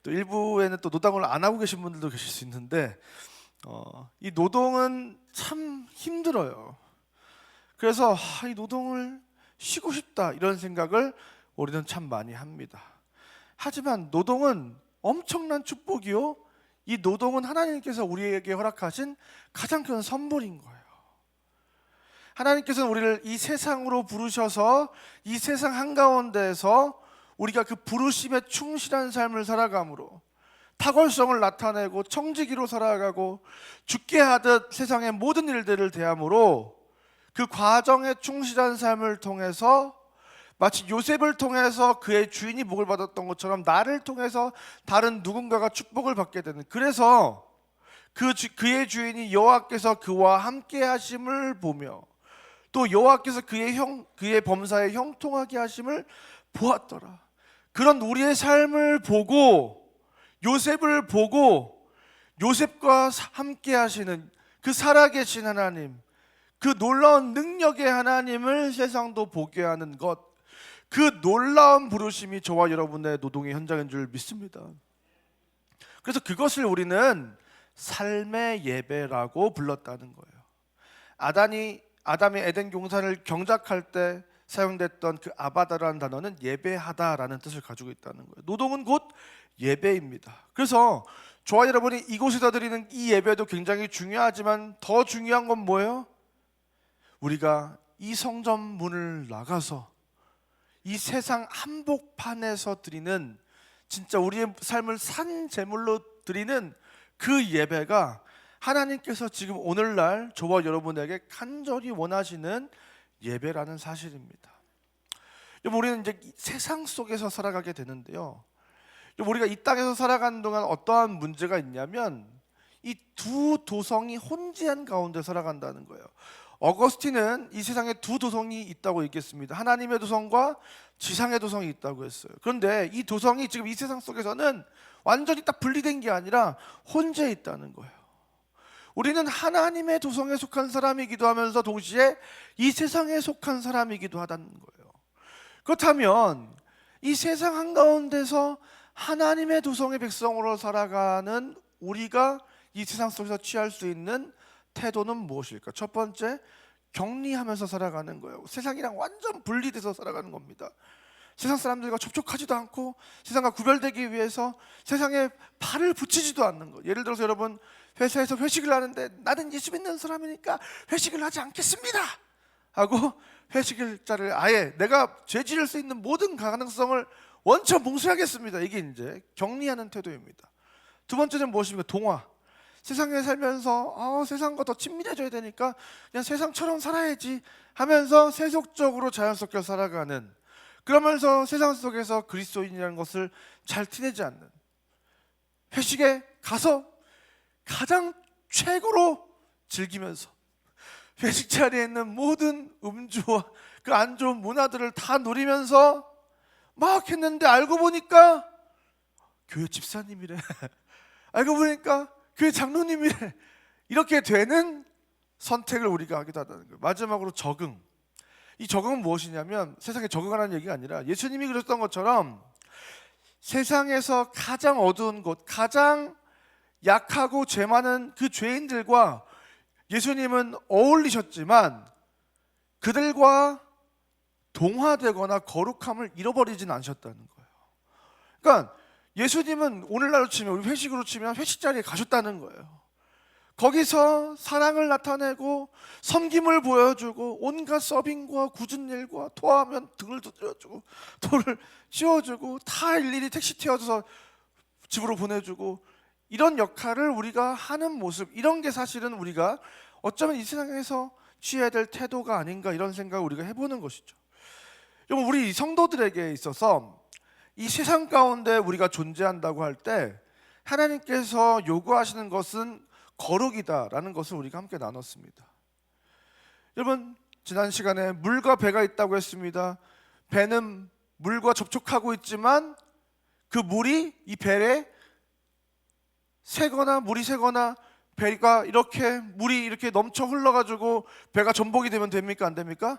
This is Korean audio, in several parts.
또 일부에는 또 노동을 안 하고 계신 분들도 계실 수 있는데 이 노동은 참 힘들어요. 그래서 이 노동을 쉬고 싶다 이런 생각을 우리는 참 많이 합니다. 하지만 노동은 엄청난 축복이요, 이 노동은 하나님께서 우리에게 허락하신 가장 큰 선물인 거예요. 하나님께서는 우리를 이 세상으로 부르셔서 이 세상 한가운데에서 우리가 그 부르심에 충실한 삶을 살아감으로 탁월성을 나타내고 청지기로 살아가고 죽게 하듯 세상의 모든 일들을 대함으로 그 과정에 충실한 삶을 통해서 마치 요셉을 통해서 그의 주인이 복을 받았던 것처럼 나를 통해서 다른 누군가가 축복을 받게 되는, 그래서 그의 주인이 여호와께서 그와 함께 하심을 보며 또 여호와께서 그의 범사에 형통하게 하심을 보았더라. 그런 우리의 삶을 보고 요셉을 보고 요셉과 함께 하시는 그 살아계신 하나님, 그 놀라운 능력의 하나님을 세상도 보게 하는 것, 그 놀라운 부르심이 저와 여러분의 노동의 현장인 줄 믿습니다. 그래서 그것을 우리는 삶의 예배라고 불렀다는 거예요. 아담이 에덴 동산을 경작할 때 사용됐던 그 아바다라는 단어는 예배하다라는 뜻을 가지고 있다는 거예요. 노동은 곧 예배입니다. 그래서 저와 여러분이 이곳에서 드리는 이 예배도 굉장히 중요하지만 더 중요한 건 뭐예요? 우리가 이 성전 문을 나가서 이 세상 한복판에서 드리는, 진짜 우리의 삶을 산 제물로 드리는 그 예배가 하나님께서 지금 오늘날 저와 여러분에게 간절히 원하시는 예배라는 사실입니다. 우리는 이제 세상 속에서 살아가게 되는데요, 우리가 이 땅에서 살아가는 동안 어떠한 문제가 있냐면 이 두 도성이 혼재한 가운데 살아간다는 거예요. 어거스틴은 이 세상에 두 도성이 있다고 얘기했습니다. 하나님의 도성과 지상의 도성이 있다고 했어요. 그런데 이 도성이 지금 이 세상 속에서는 완전히 딱 분리된 게 아니라 혼재해 있다는 거예요. 우리는 하나님의 도성에 속한 사람이기도 하면서 동시에 이 세상에 속한 사람이기도 하다는 거예요. 그렇다면 이 세상 한가운데서 하나님의 도성의 백성으로 살아가는 우리가 이 세상 속에서 취할 수 있는 태도는 무엇일까? 첫 번째, 격리하면서 살아가는 거예요. 세상이랑 완전 분리돼서 살아가는 겁니다. 세상 사람들과 접촉하지도 않고 세상과 구별되기 위해서 세상에 발을 붙이지도 않는 거. 예를 들어서 여러분 회사에서 회식을 하는데 나는 예수 믿는 사람이니까 회식을 하지 않겠습니다 하고 회식일자를 아예 내가 죄 지을 수 있는 모든 가능성을 원천 봉쇄하겠습니다. 이게 이제 격리하는 태도입니다. 두 번째는 무엇입니까? 동화. 세상에 살면서 세상과 더 친밀해져야 되니까 그냥 세상처럼 살아야지 하면서 세속적으로 자연스럽게 살아가는, 그러면서 세상 속에서 그리스도인이라는 것을 잘 티내지 않는, 회식에 가서 가장 최고로 즐기면서 회식 자리에 있는 모든 음주와 그 안 좋은 문화들을 다 누리면서 막 했는데 알고 보니까 교회 집사님이래 알고 보니까 교회 장로님이래, 이렇게 되는 선택을 우리가 하기도 하다는 거예요. 마지막으로 적응. 이 적응은 무엇이냐면 세상에 적응하라는 얘기가 아니라 예수님이 그랬던 것처럼 세상에서 가장 어두운 곳, 가장 약하고 죄 많은 그 죄인들과 예수님은 어울리셨지만 그들과 동화되거나 거룩함을 잃어버리진 않으셨다는 거예요. 그러니까 예수님은 오늘날로 치면, 우리 회식으로 치면 회식 자리에 가셨다는 거예요. 거기서 사랑을 나타내고 섬김을 보여주고 온갖 서빙과 굳은 일과 토하면 등을 두드려주고 돌을 씌워주고 다 일일이 택시 태워줘서 집으로 보내주고, 이런 역할을 우리가 하는 모습, 이런 게 사실은 우리가 어쩌면 이 세상에서 취해야 될 태도가 아닌가, 이런 생각을 우리가 해보는 것이죠. 여러분, 우리 성도들에게 있어서 이 세상 가운데 우리가 존재한다고 할 때 하나님께서 요구하시는 것은 거룩이다라는 것을 우리가 함께 나눴습니다. 여러분, 지난 시간에 물과 배가 있다고 했습니다. 배는 물과 접촉하고 있지만 그 물이 이 배에 새거나 물이 새거나 배가 이렇게 물이 이렇게 넘쳐 흘러가지고 배가 전복이 되면 됩니까? 안 됩니까?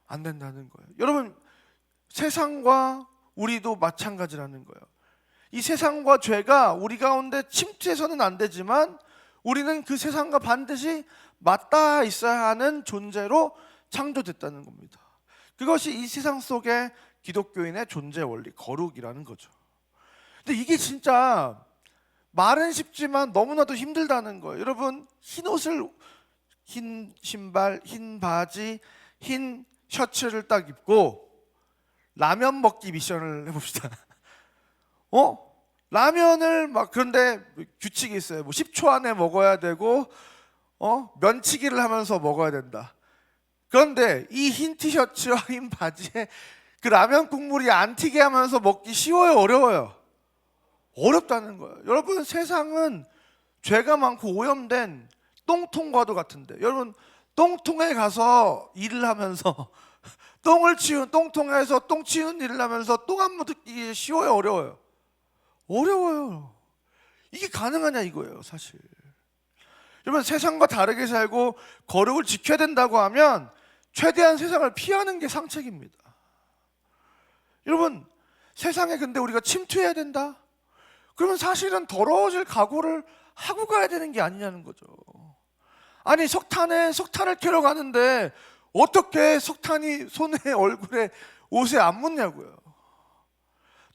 안 된다는 거예요. 여러분, 세상과 우리도 마찬가지라는 거예요. 이 세상과 죄가 우리 가운데 침투해서는 안 되지만 우리는 그 세상과 반드시 맞닿아 있어야 하는 존재로 창조됐다는 겁니다. 그것이 이 세상 속의 기독교인의 존재 원리, 거룩이라는 거죠. 근데 이게 진짜 말은 쉽지만 너무나도 힘들다는 거예요. 여러분, 흰 옷을, 흰 신발, 흰 바지, 흰 셔츠를 딱 입고 라면 먹기 미션을 해봅시다. 라면을 막, 그런데 규칙이 있어요. 뭐 10초 안에 먹어야 되고, 면치기를 하면서 먹어야 된다. 그런데 이 흰 티셔츠와 흰 바지에 그 라면 국물이 안 튀게 하면서 먹기 쉬워요, 어려워요? 어렵다는 거예요. 여러분, 세상은 죄가 많고 오염된 똥통과도 같은데, 여러분, 똥통에 가서 일을 하면서 똥을 치운, 똥통에서 똥 치우는 일을 하면서 똥 한 번 뜯기 쉬워요, 어려워요? 어려워요. 이게 가능하냐 이거예요, 사실. 여러분, 세상과 다르게 살고 거룩을 지켜야 된다고 하면 최대한 세상을 피하는 게 상책입니다. 여러분, 세상에 근데 우리가 침투해야 된다? 그러면 사실은 더러워질 각오를 하고 가야 되는 게 아니냐는 거죠. 아니, 석탄을 캐러 가는데 어떻게 석탄이 손에, 얼굴에, 옷에 안 묻냐고요.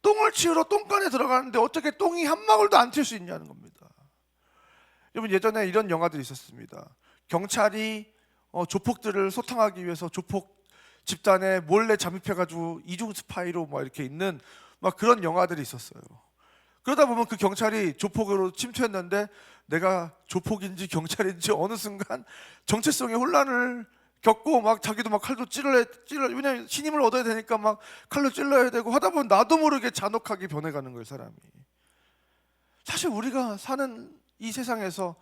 똥을 치우러 똥간에 들어가는데 어떻게 똥이 한 방울도 안 튈 수 있냐는 겁니다. 여러분, 예전에 이런 영화들이 있었습니다. 경찰이 조폭들을 소탕하기 위해서 조폭 집단에 몰래 잠입해가지고 이중 스파이로 막 이렇게 있는 막 그런 영화들이 있었어요. 그러다 보면 그 경찰이 조폭으로 침투했는데 내가 조폭인지 경찰인지 어느 순간 정체성의 혼란을 겪고 막 자기도 막 칼로 찔러 왜냐면 신임을 얻어야 되니까 막 칼로 찔러야 되고 하다 보면 나도 모르게 잔혹하게 변해가는 거예요, 사람이. 사실 우리가 사는 이 세상에서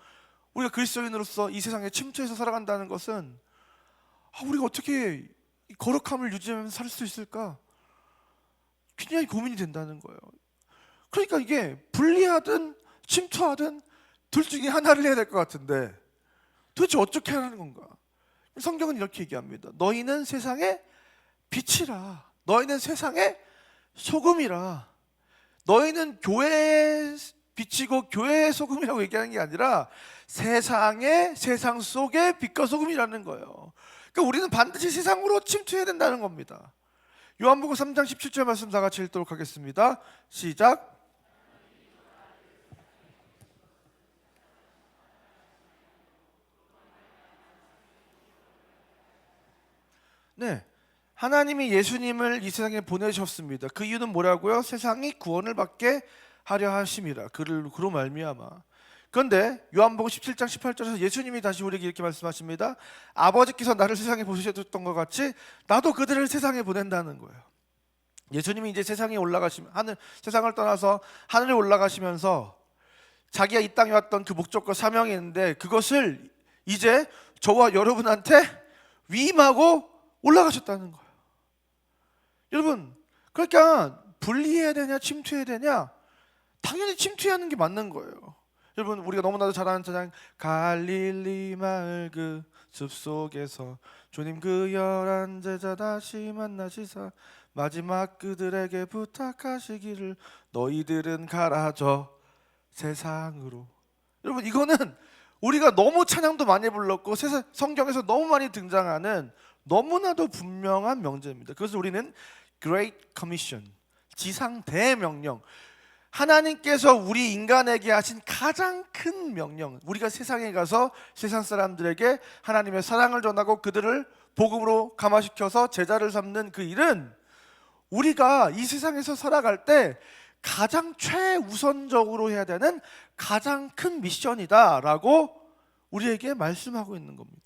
우리가 그리스도인으로서 이 세상에 침투해서 살아간다는 것은 우리가 어떻게 이 거룩함을 유지하면서 살 수 있을까? 굉장히 고민이 된다는 거예요. 그러니까 이게 분리하든 침투하든 둘 중에 하나를 해야 될 것 같은데 도대체 어떻게 하라는 건가? 성경은 이렇게 얘기합니다. 너희는 세상의 빛이라. 너희는 세상의 소금이라. 너희는 교회의 빛이고 교회의 소금이라고 얘기하는 게 아니라 세상 속의 빛과 소금이라는 거예요. 그러니까 우리는 반드시 세상으로 침투해야 된다는 겁니다. 요한복음 3장 17절 말씀 다 같이 읽도록 하겠습니다. 시작. 네, 하나님이 예수님을 이 세상에 보내셨습니다. 그 이유는 뭐라고요? 세상이 구원을 받게 하려 하심이라. 그로 말미암아. 그런데 요한복음 17장 18절에서 예수님이 다시 우리에게 이렇게 말씀하십니다. 아버지께서 나를 세상에 보내셨던 것 같이 나도 그들을 세상에 보낸다는 거예요. 예수님이 이제 세상에 올라가시면 세상을 떠나서 하늘에 올라가시면서 자기가 이 땅에 왔던 그 목적과 사명이 있는데 그것을 이제 저와 여러분한테 위임하고 올라가셨다는 거예요. 여러분, 그러니까 분리해야 되냐 침투해야 되냐? 당연히 침투하는 게 맞는 거예요. 여러분, 우리가 너무나도 잘 아는 찬양, 갈릴리 마을 그 숲속에서 주님 그 11 제자 다시 만나시사 마지막 그들에게 부탁하시기를 너희들은 가라져 세상으로. 여러분, 이거는 우리가 너무 찬양도 많이 불렀고 성경에서 너무 많이 등장하는 너무나도 분명한 명제입니다. 그래서 우리는 Great Commission, 지상 대명령, 하나님께서 우리 인간에게 하신 가장 큰 명령, 우리가 세상에 가서 세상 사람들에게 하나님의 사랑을 전하고 그들을 복음으로 감화시켜서 제자를 삼는 그 일은 우리가 이 세상에서 살아갈 때 가장 최우선적으로 해야 되는 가장 큰 미션이다라고 우리에게 말씀하고 있는 겁니다.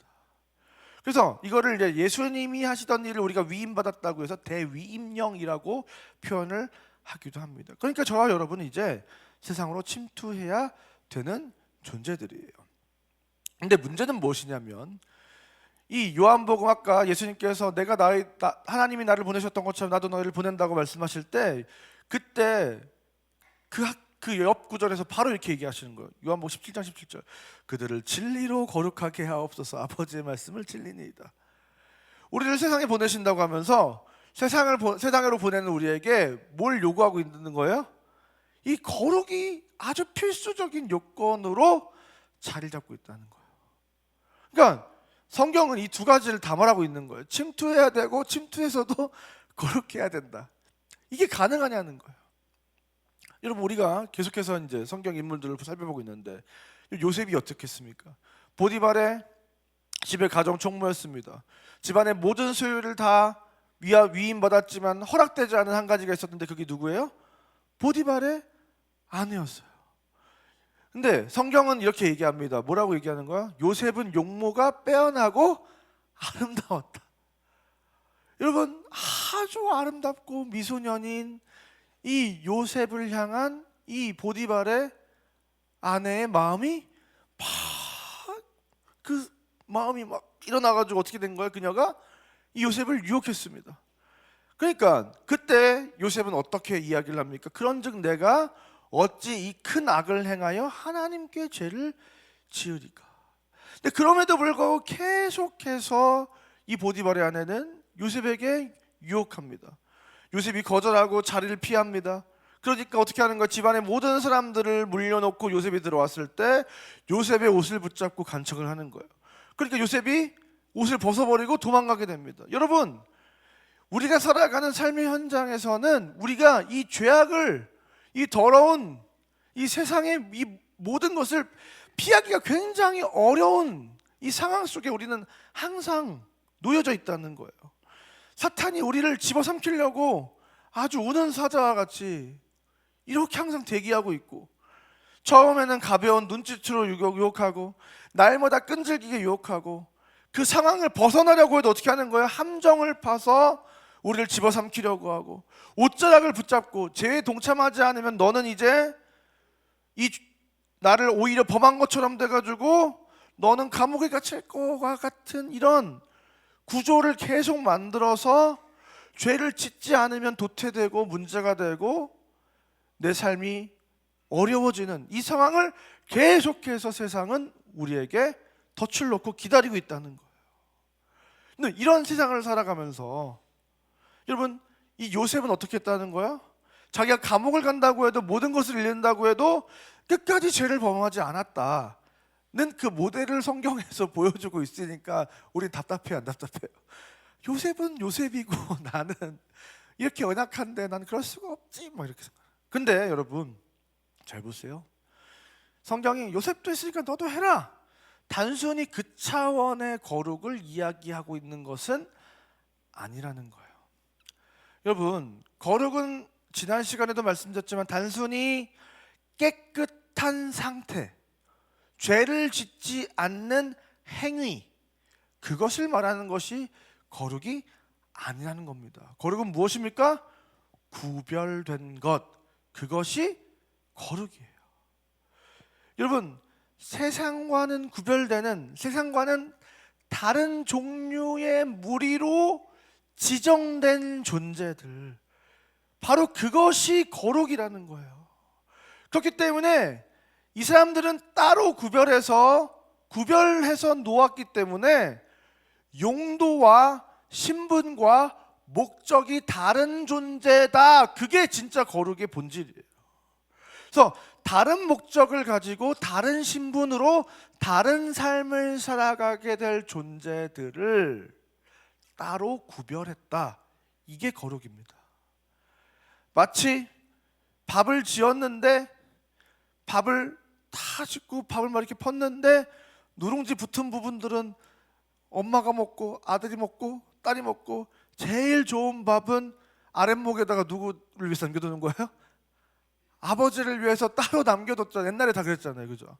그래서 이거를 이제 예수님이 하시던 일을 우리가 위임받았다고 해서 대위임령이라고 표현을 하기도 합니다. 그러니까 저와 여러분은 이제 세상으로 침투해야 되는 존재들이에요. 근데 문제는 무엇이냐면 이 요한복음 아까 예수님께서 하나님이 나를 보내셨던 것처럼 나도 너희를 보낸다고 말씀하실 때 그때 그 옆 구절에서 바로 이렇게 얘기하시는 거예요. 요한복음 17장 17절. 그들을 진리로 거룩하게 하옵소서. 아버지의 말씀을 진리니이다. 우리를 세상에 보내신다고 하면서 세상으로 보내는 우리에게 뭘 요구하고 있는 거예요? 이 거룩이 아주 필수적인 요건으로 자리 잡고 있다는 거예요. 그러니까 성경은 이 두 가지를 다 말하고 있는 거예요. 침투해야 되고 침투해서도 거룩해야 된다. 이게 가능하냐는 거예요. 여러분, 우리가 계속해서 이제 성경 인물들을 살펴보고 있는데 요셉이 어떻겠습니까? 보디발의 집에 가정 총무였습니다. 집안의 모든 소유를 다 위임받았지만 허락되지 않은 한 가지가 있었는데 그게 누구예요? 보디발의 아내였어요. 근데 성경은 이렇게 얘기합니다. 뭐라고 얘기하는 거야? 요셉은 용모가 빼어나고 아름다웠다. 여러분, 아주 아름답고 미소년인 이 요셉을 향한 이 보디발의 아내의 마음이 그 마음이 막 일어나가지고 어떻게 된 거예요? 그녀가 이 요셉을 유혹했습니다. 그러니까 그때 요셉은 어떻게 이야기를 합니까? 그런즉 내가 어찌 이 큰 악을 행하여 하나님께 죄를 지으리까. 근데 그럼에도 불구하고 계속해서 이 보디발의 아내는 요셉에게 유혹합니다. 요셉이 거절하고 자리를 피합니다. 그러니까 어떻게 하는 거야? 집안의 모든 사람들을 물려놓고 요셉이 들어왔을 때 요셉의 옷을 붙잡고 간척을 하는 거예요. 그러니까 요셉이 옷을 벗어버리고 도망가게 됩니다. 여러분, 우리가 살아가는 삶의 현장에서는 우리가 이 죄악을, 이 더러운 이 세상의 이 모든 것을 피하기가 굉장히 어려운 이 상황 속에 우리는 항상 놓여져 있다는 거예요. 사탄이 우리를 집어삼키려고 아주 우는 사자와 같이 이렇게 항상 대기하고 있고, 처음에는 가벼운 눈짓으로 유혹하고 날마다 끈질기게 유혹하고, 그 상황을 벗어나려고 해도 어떻게 하는 거예요? 함정을 파서 우리를 집어삼키려고 하고, 옷자락을 붙잡고 죄에 동참하지 않으면 너는 이제 이 나를 오히려 범한 것처럼 돼가지고 너는 감옥에 갇힐 것과 같은 이런 구조를 계속 만들어서 죄를 짓지 않으면 도태되고 문제가 되고 내 삶이 어려워지는 이 상황을 계속해서 세상은 우리에게 덫을 놓고 기다리고 있다는 거예요. 근데 이런 세상을 살아가면서 여러분, 이 요셉은 어떻게 했다는 거야? 자기가 감옥을 간다고 해도, 모든 것을 잃는다고 해도 끝까지 죄를 범하지 않았다는 그 모델을 성경에서 보여주고 있으니까 우린 답답해요, 안 답답해요? 요셉은 요셉이고 나는 이렇게 연약한데 난 그럴 수가 없지, 뭐 이렇게 생각. 근데 여러분 잘 보세요. 성경이 요셉도 했으니까 너도 해라, 단순히 그 차원의 거룩을 이야기하고 있는 것은 아니라는 거예요. 여러분, 거룩은 지난 시간에도 말씀드렸지만 단순히 깨끗한 상태, 죄를 짓지 않는 행위, 그것을 말하는 것이 거룩이 아니라는 겁니다. 거룩은 무엇입니까? 구별된 것, 그것이 거룩이에요. 여러분, 세상과는 구별되는, 세상과는 다른 종류의 무리로 지정된 존재들, 바로 그것이 거룩이라는 거예요. 그렇기 때문에 이 사람들은 따로 구별해서 놓았기 때문에 용도와 신분과 목적이 다른 존재다. 그게 진짜 거룩의 본질이에요. 그래서 다른 목적을 가지고 다른 신분으로 다른 삶을 살아가게 될 존재들을 따로 구별했다. 이게 거룩입니다. 마치 밥을 지었는데 밥을 다 짓고 밥을 막 이렇게 폈는데 누룽지 붙은 부분들은 엄마가 먹고 아들이 먹고 딸이 먹고, 제일 좋은 밥은 아랫목에다가 누구를 위해서 남겨두는 거예요? 아버지를 위해서 따로 남겨뒀잖아요. 옛날에 다 그랬잖아요, 그죠?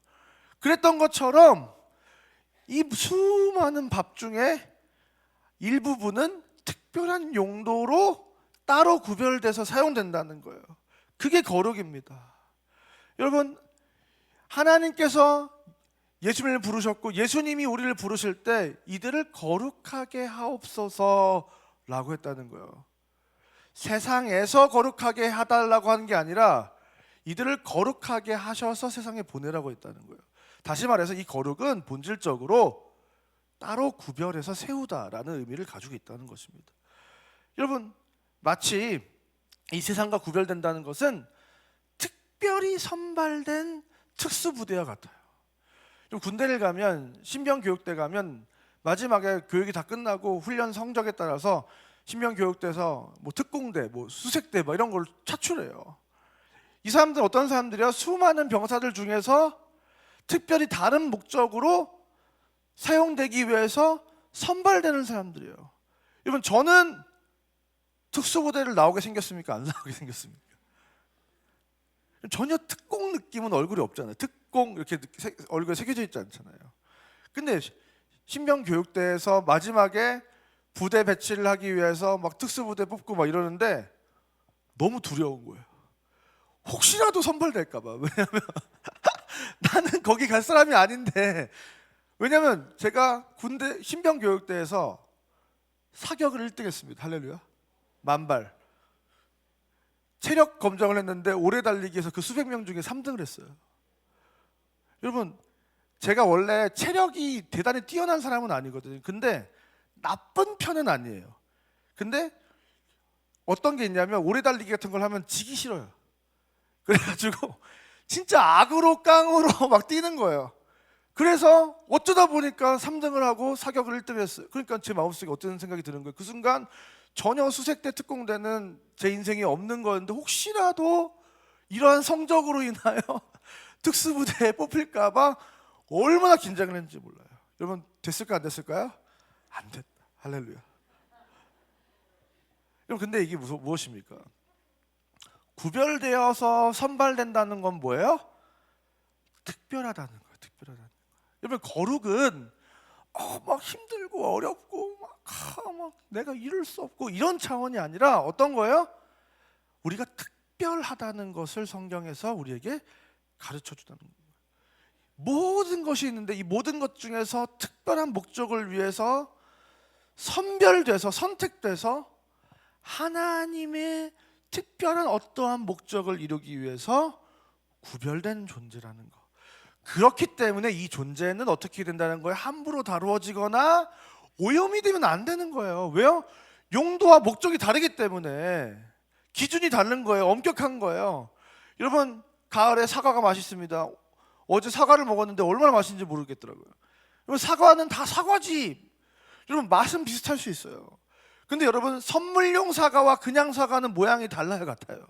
그랬던 것처럼 이 수많은 밥 중에 일부분은 특별한 용도로 따로 구별돼서 사용된다는 거예요. 그게 거룩입니다. 여러분, 하나님께서 예수님을 부르셨고 예수님이 우리를 부르실 때 이들을 거룩하게 하옵소서라고 했다는 거예요. 세상에서 거룩하게 해달라고 하는 게 아니라 이들을 거룩하게 하셔서 세상에 보내라고 했다는 거예요. 다시 말해서 이 거룩은 본질적으로 따로 구별해서 세우다라는 의미를 가지고 있다는 것입니다. 여러분, 마치 이 세상과 구별된다는 것은 특별히 선발된 특수부대와 같아요. 군대를 가면, 신병교육대 가면 마지막에 교육이 다 끝나고 훈련 성적에 따라서 신병교육대에서 뭐 특공대, 뭐 수색대 뭐 이런 걸 차출해요. 이 사람들 어떤 사람들이야? 수많은 병사들 중에서 특별히 다른 목적으로 사용되기 위해서 선발되는 사람들이에요. 여러분, 저는 특수부대를 나오게 생겼습니까? 안 나오게 생겼습니까? 전혀 특공 느낌은 얼굴이 없잖아요. 특공 이렇게 얼굴에 새겨져 있지 않잖아요. 근데 신병교육대에서 마지막에 부대 배치를 하기 위해서 막 특수부대 뽑고 막 이러는데 너무 두려운 거예요. 혹시라도 선발될까 봐. 왜냐면 나는 거기 갈 사람이 아닌데. 왜냐면 제가 군대 신병교육대에서 사격을 1등 했습니다. 할렐루야. 만발. 체력 검정을 했는데 오래 달리기에서 그 수백 명 중에 3등을 했어요. 여러분, 제가 원래 체력이 대단히 뛰어난 사람은 아니거든요. 근데 나쁜 편은 아니에요. 근데 어떤 게 있냐면 오래 달리기 같은 걸 하면 지기 싫어요. 그래가지고 진짜 악으로 깡으로 막 뛰는 거예요. 그래서 어쩌다 보니까 3등을 하고 사격을 1등 했어요. 그러니까 제 마음속에 어떤 생각이 드는 거예요. 그 순간 전혀 수색대 특공대는 제 인생에 없는 거였는데 혹시라도 이러한 성적으로 인하여 특수부대에 뽑힐까 봐 얼마나 긴장을 했는지 몰라요. 여러분, 됐을까 안 됐을까요? 안 됐다. 할렐루야. 여러분, 근데 이게 무엇입니까? 구별되어서 선발된다는 건 뭐예요? 특별하다는 거예요. 특별하다는 거예요. 여러분, 거룩은 막 힘들고 어렵고 막 내가 이룰 수 없고 이런 차원이 아니라 어떤 거예요? 우리가 특별하다는 것을 성경에서 우리에게 가르쳐 주다는 거예요. 모든 것이 있는데 이 모든 것 중에서 특별한 목적을 위해서 선별돼서 선택돼서 하나님의 특별한 어떠한 목적을 이루기 위해서 구별된 존재라는 거. 그렇기 때문에 이 존재는 어떻게 된다는 거예요? 함부로 다루어지거나 오염이 되면 안 되는 거예요. 왜요? 용도와 목적이 다르기 때문에 기준이 다른 거예요. 엄격한 거예요. 여러분, 가을에 사과가 맛있습니다. 어제 사과를 먹었는데 얼마나 맛있는지 모르겠더라고요. 여러분, 사과는 다 사과지. 여러분, 맛은 비슷할 수 있어요. 근데 여러분, 선물용 사과와 그냥 사과는 모양이 달라요, 같아요?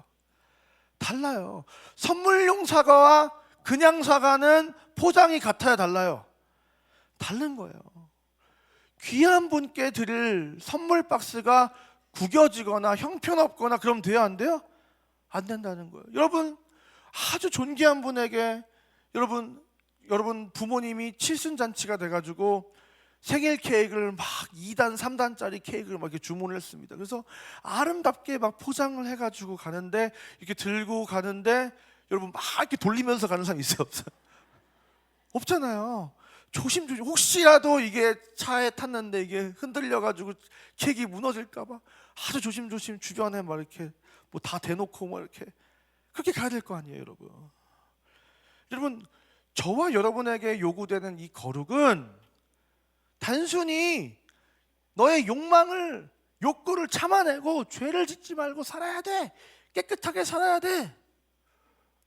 달라요. 선물용 사과와 그냥 사과는 포장이 같아야 달라요? 다른 거예요. 귀한 분께 드릴 선물 박스가 구겨지거나 형편없거나 그럼 돼요, 안 돼요? 안 된다는 거예요. 여러분, 아주 존귀한 분에게 여러분 부모님이 칠순잔치가 돼가지고 생일 케이크를 막 2단, 3단짜리 케이크를 막 이렇게 주문을 했습니다. 그래서 아름답게 막 포장을 해가지고 가는데 이렇게 들고 가는데 여러분 막 이렇게 돌리면서 가는 사람 있어요, 없어요? 없잖아요. 조심조심, 혹시라도 이게 차에 탔는데 이게 흔들려가지고 케이크 무너질까봐 아주 조심조심 주변에 막 이렇게 뭐 다 대놓고 막 이렇게 그렇게 가야 될 거 아니에요, 여러분. 여러분, 저와 여러분에게 요구되는 이 거룩은 단순히 너의 욕구를 참아내고 죄를 짓지 말고 살아야 돼, 깨끗하게 살아야 돼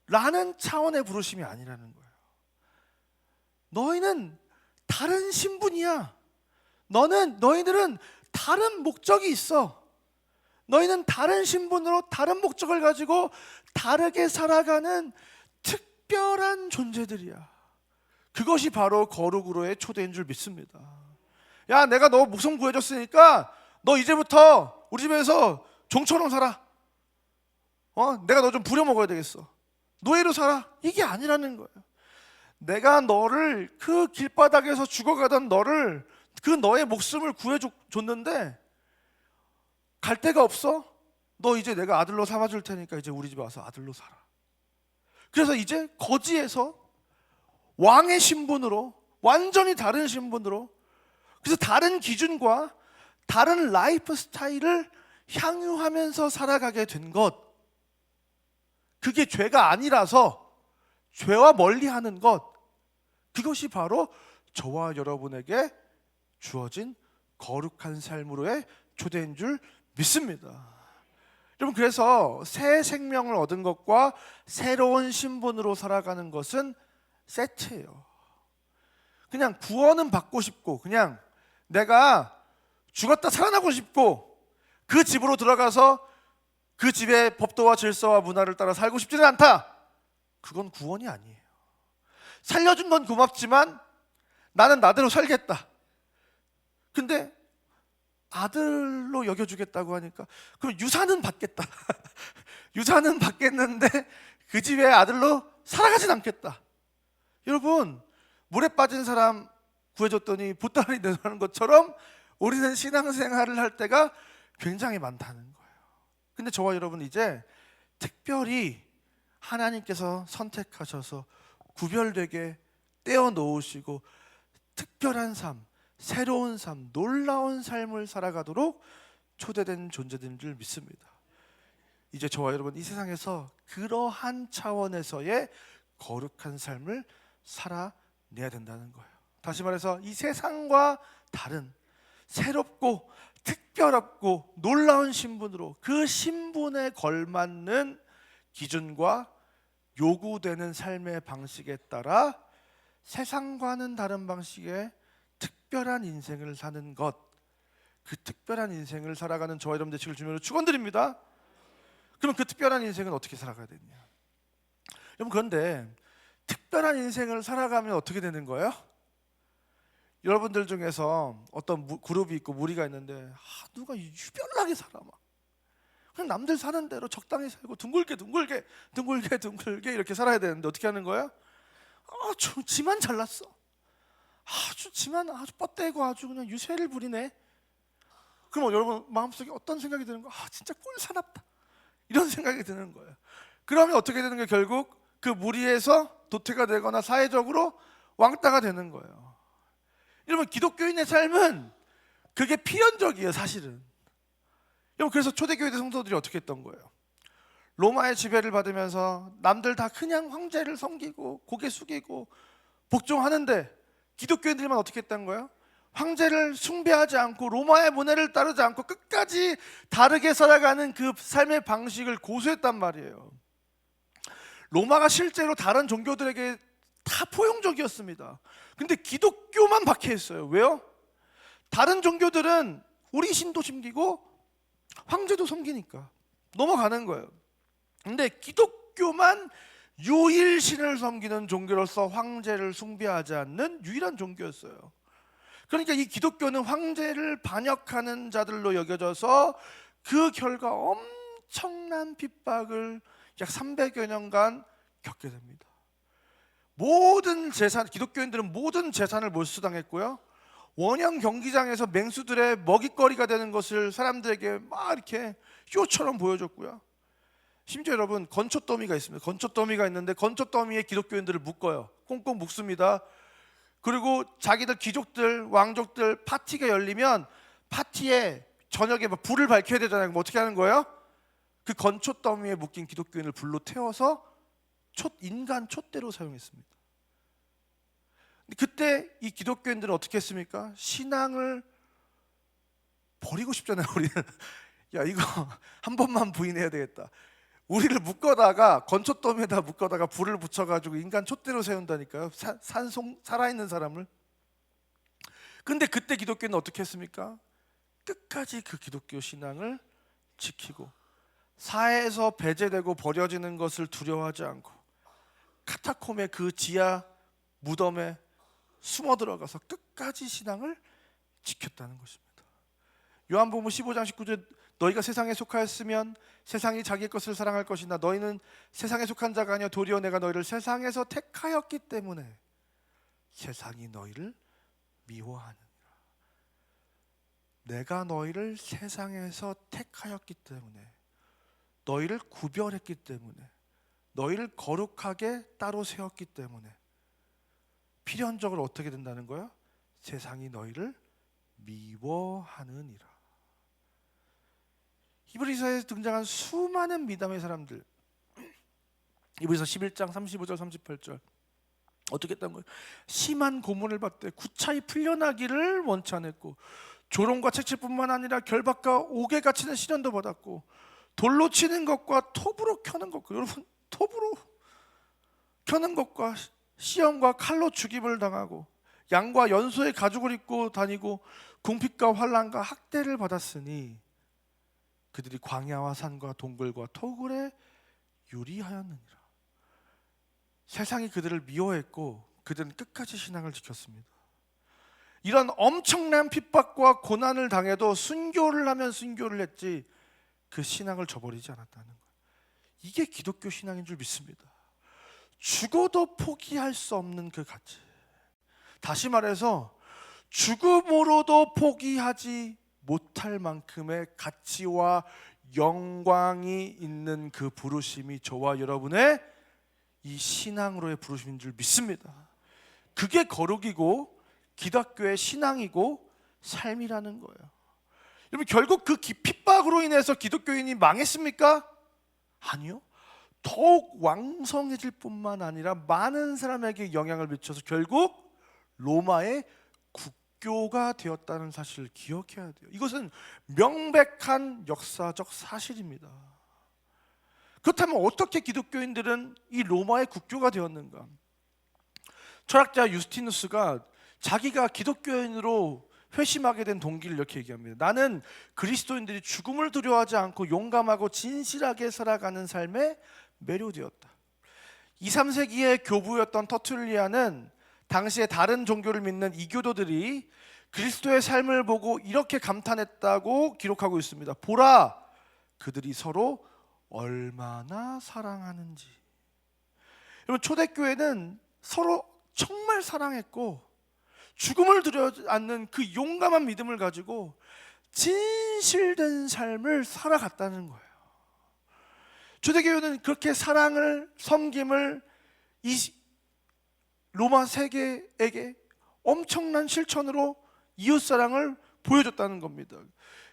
라는 차원의 부르심이 아니라는 거예요. 너희는 다른 신분이야. 너희들은 다른 목적이 있어. 너희는 다른 신분으로 다른 목적을 가지고 다르게 살아가는 특별한 존재들이야. 그것이 바로 거룩으로의 초대인 줄 믿습니다. 야, 내가 너 목숨 구해줬으니까 너 이제부터 우리 집에서 종처럼 살아. 내가 너 좀 부려먹어야 되겠어. 노예로 살아. 이게 아니라는 거예요. 내가 너를 그 길바닥에서 죽어가던 너를 그 너의 목숨을 구해줬는데 갈 데가 없어? 너 이제 내가 아들로 삼아줄 테니까 이제 우리 집에 와서 아들로 살아. 그래서 이제 거지에서 왕의 신분으로, 완전히 다른 신분으로, 그래서 다른 기준과 다른 라이프 스타일을 향유하면서 살아가게 된 것, 그게 죄가 아니라서 죄와 멀리하는 것, 그것이 바로 저와 여러분에게 주어진 거룩한 삶으로의 초대인 줄 믿습니다. 여러분, 그래서 새 생명을 얻은 것과 새로운 신분으로 살아가는 것은 세트예요. 그냥 구원은 받고 싶고, 그냥 내가 죽었다 살아나고 싶고, 그 집으로 들어가서 그 집의 법도와 질서와 문화를 따라 살고 싶지는 않다. 그건 구원이 아니에요. 살려준 건 고맙지만 나는 나대로 살겠다. 근데 아들로 여겨주겠다고 하니까 그럼 유산은 받겠다. 유산은 받겠는데 그 집의 아들로 살아가진 않겠다. 여러분, 물에 빠진 사람 구해줬더니 보따리 내놓는 것처럼 우리는 신앙생활을 할 때가 굉장히 많다는 거예요. 근데 저와 여러분, 이제 특별히 하나님께서 선택하셔서 구별되게 떼어놓으시고 특별한 삶, 새로운 삶, 놀라운 삶을 살아가도록 초대된 존재들인 줄 믿습니다. 이제 저와 여러분, 이 세상에서 그러한 차원에서의 거룩한 삶을 살아내야 된다는 거예요. 다시 말해서 이 세상과 다른 새롭고 특별하고 놀라운 신분으로, 그 신분에 걸맞는 기준과 요구되는 삶의 방식에 따라 세상과는 다른 방식의 특별한 인생을 사는 것, 그 특별한 인생을 살아가는 저와 여러분 되시길 주님으로 축원드립니다. 그럼 그 특별한 인생은 어떻게 살아가야 되냐? 여러분, 그런데 특별한 인생을 살아가면 어떻게 되는 거예요? 여러분들 중에서 어떤 그룹이 있고 무리가 있는데 누가 유별나게 살아, 막 그냥 남들 사는 대로 적당히 살고 둥글게 이렇게 살아야 되는데 어떻게 하는 거예요? 지만 잘났어. 지만 아주 뻗대고 아주 그냥 유세를 부리네. 그럼 여러분 마음속에 어떤 생각이 드는 거예요? 진짜 꼴사납다, 이런 생각이 드는 거예요. 그러면 어떻게 되는 거예요? 결국 그 무리에서 도태가 되거나 사회적으로 왕따가 되는 거예요. 여러분, 기독교인의 삶은 그게 필연적이에요, 사실은. 여러분, 그래서 초대교회 성도들이 어떻게 했던 거예요? 로마의 지배를 받으면서 남들 다 그냥 황제를 섬기고 고개 숙이고 복종하는데 기독교인들만 어떻게 했던 거예요? 황제를 숭배하지 않고 로마의 문화를 따르지 않고 끝까지 다르게 살아가는 그 삶의 방식을 고수했단 말이에요. 로마가 실제로 다른 종교들에게 다 포용적이었습니다. 근데 기독교만 박해했어요. 왜요? 다른 종교들은 우리 신도 섬기고 황제도 섬기니까 넘어가는 거예요. 근데 기독교만 유일신을 섬기는 종교로서 황제를 숭배하지 않는 유일한 종교였어요. 그러니까 이 기독교는 황제를 반역하는 자들로 여겨져서 그 결과 엄청난 핍박을 약 300여 년간 겪게 됩니다. 모든 재산, 기독교인들은 모든 재산을 몰수당했고요, 원형 경기장에서 맹수들의 먹잇거리가 되는 것을 사람들에게 막 이렇게 쇼처럼 보여줬고요. 심지어 여러분, 건초더미가 있습니다. 건초더미가 있는데 건초더미에 기독교인들을 묶어요. 꽁꽁 묶습니다. 그리고 자기들 귀족들, 왕족들 파티가 열리면 파티에 저녁에 막 불을 밝혀야 되잖아요. 그럼 어떻게 하는 거예요? 그 건초더미에 묶인 기독교인을 불로 태워서 인간 촛대로 사용했습니다. 그때 이 기독교인들은 어떻게 했습니까? 신앙을 버리고 싶잖아요, 우리는. 야, 이거 한 번만 부인해야 되겠다. 우리를 묶어다가 건초더미에다 묶어다가 불을 붙여가지고 인간 촛대로 세운다니까요, 살아있는 사람을. 근데 그때 기독교는 어떻게 했습니까? 끝까지 그 기독교 신앙을 지키고 사회에서 배제되고 버려지는 것을 두려워하지 않고 카타콤의 그 지하 무덤에 숨어 들어가서 끝까지 신앙을 지켰다는 것입니다. 요한복음 15장 19절, 너희가 세상에 속하였으면 세상이 자기 것을 사랑할 것이나 너희는 세상에 속한 자가 아니여 도리어 내가 너희를 세상에서 택하였기 때문에 세상이 너희를 미워하느니라. 내가 너희를 세상에서 택하였기 때문에, 너희를 구별했기 때문에, 너희를 거룩하게 따로 세웠기 때문에 필연적으로 어떻게 된다는 거예요? 세상이 너희를 미워하느니라. 히브리서에 등장한 수많은 미담의 사람들, 히브리서 11장 35절 38절 어떻게 했던 거예요? 심한 고문을 받되 구차히 풀려나기를 원치 않았고 조롱과 채찍뿐만 아니라 결박과 옥에 갇히는 시련도 받았고 돌로 치는 것과 톱으로 켜는 것과, 여러분, 톱으로 켜는 것과 시험과 칼로 죽임을 당하고 양과 연소의 가죽을 입고 다니고 궁핍과 환난과 학대를 받았으니 그들이 광야와 산과 동굴과 토굴에 유리하였느니라. 세상이 그들을 미워했고 그들은 끝까지 신앙을 지켰습니다. 이런 엄청난 핍박과 고난을 당해도 순교를 하면 순교를 했지 그 신앙을 저버리지 않았다는 거예요. 이게 기독교 신앙인 줄 믿습니다. 죽어도 포기할 수 없는 그 가치. 다시 말해서 죽음으로도 포기하지 못할 만큼의 가치와 영광이 있는 그 부르심이 저와 여러분의 이 신앙으로의 부르심인 줄 믿습니다. 그게 거룩이고 기독교의 신앙이고 삶이라는 거예요. 여러분, 결국 그 핍박으로 인해서 기독교인이 망했습니까? 아니요. 더욱 왕성해질 뿐만 아니라 많은 사람에게 영향을 미쳐서 결국 로마의 국교가 되었다는 사실을 기억해야 돼요. 이것은 명백한 역사적 사실입니다. 그렇다면 어떻게 기독교인들은 이 로마의 국교가 되었는가? 철학자 유스티누스가 자기가 기독교인으로 회심하게 된 동기를 이렇게 얘기합니다. 나는 그리스도인들이 죽음을 두려워하지 않고 용감하고 진실하게 살아가는 삶에 매료되었다. 2, 3세기의 교부였던 터툴리안은 당시에 다른 종교를 믿는 이교도들이 그리스도의 삶을 보고 이렇게 감탄했다고 기록하고 있습니다. 보라, 그들이 서로 얼마나 사랑하는지. 여러분, 초대교회는 서로 정말 사랑했고 죽음을 두려워하지 않는 그 용감한 믿음을 가지고 진실된 삶을 살아갔다는 거예요. 초대교회는 그렇게 사랑을, 섬김을 이 로마 세계에게 엄청난 실천으로 이웃사랑을 보여줬다는 겁니다.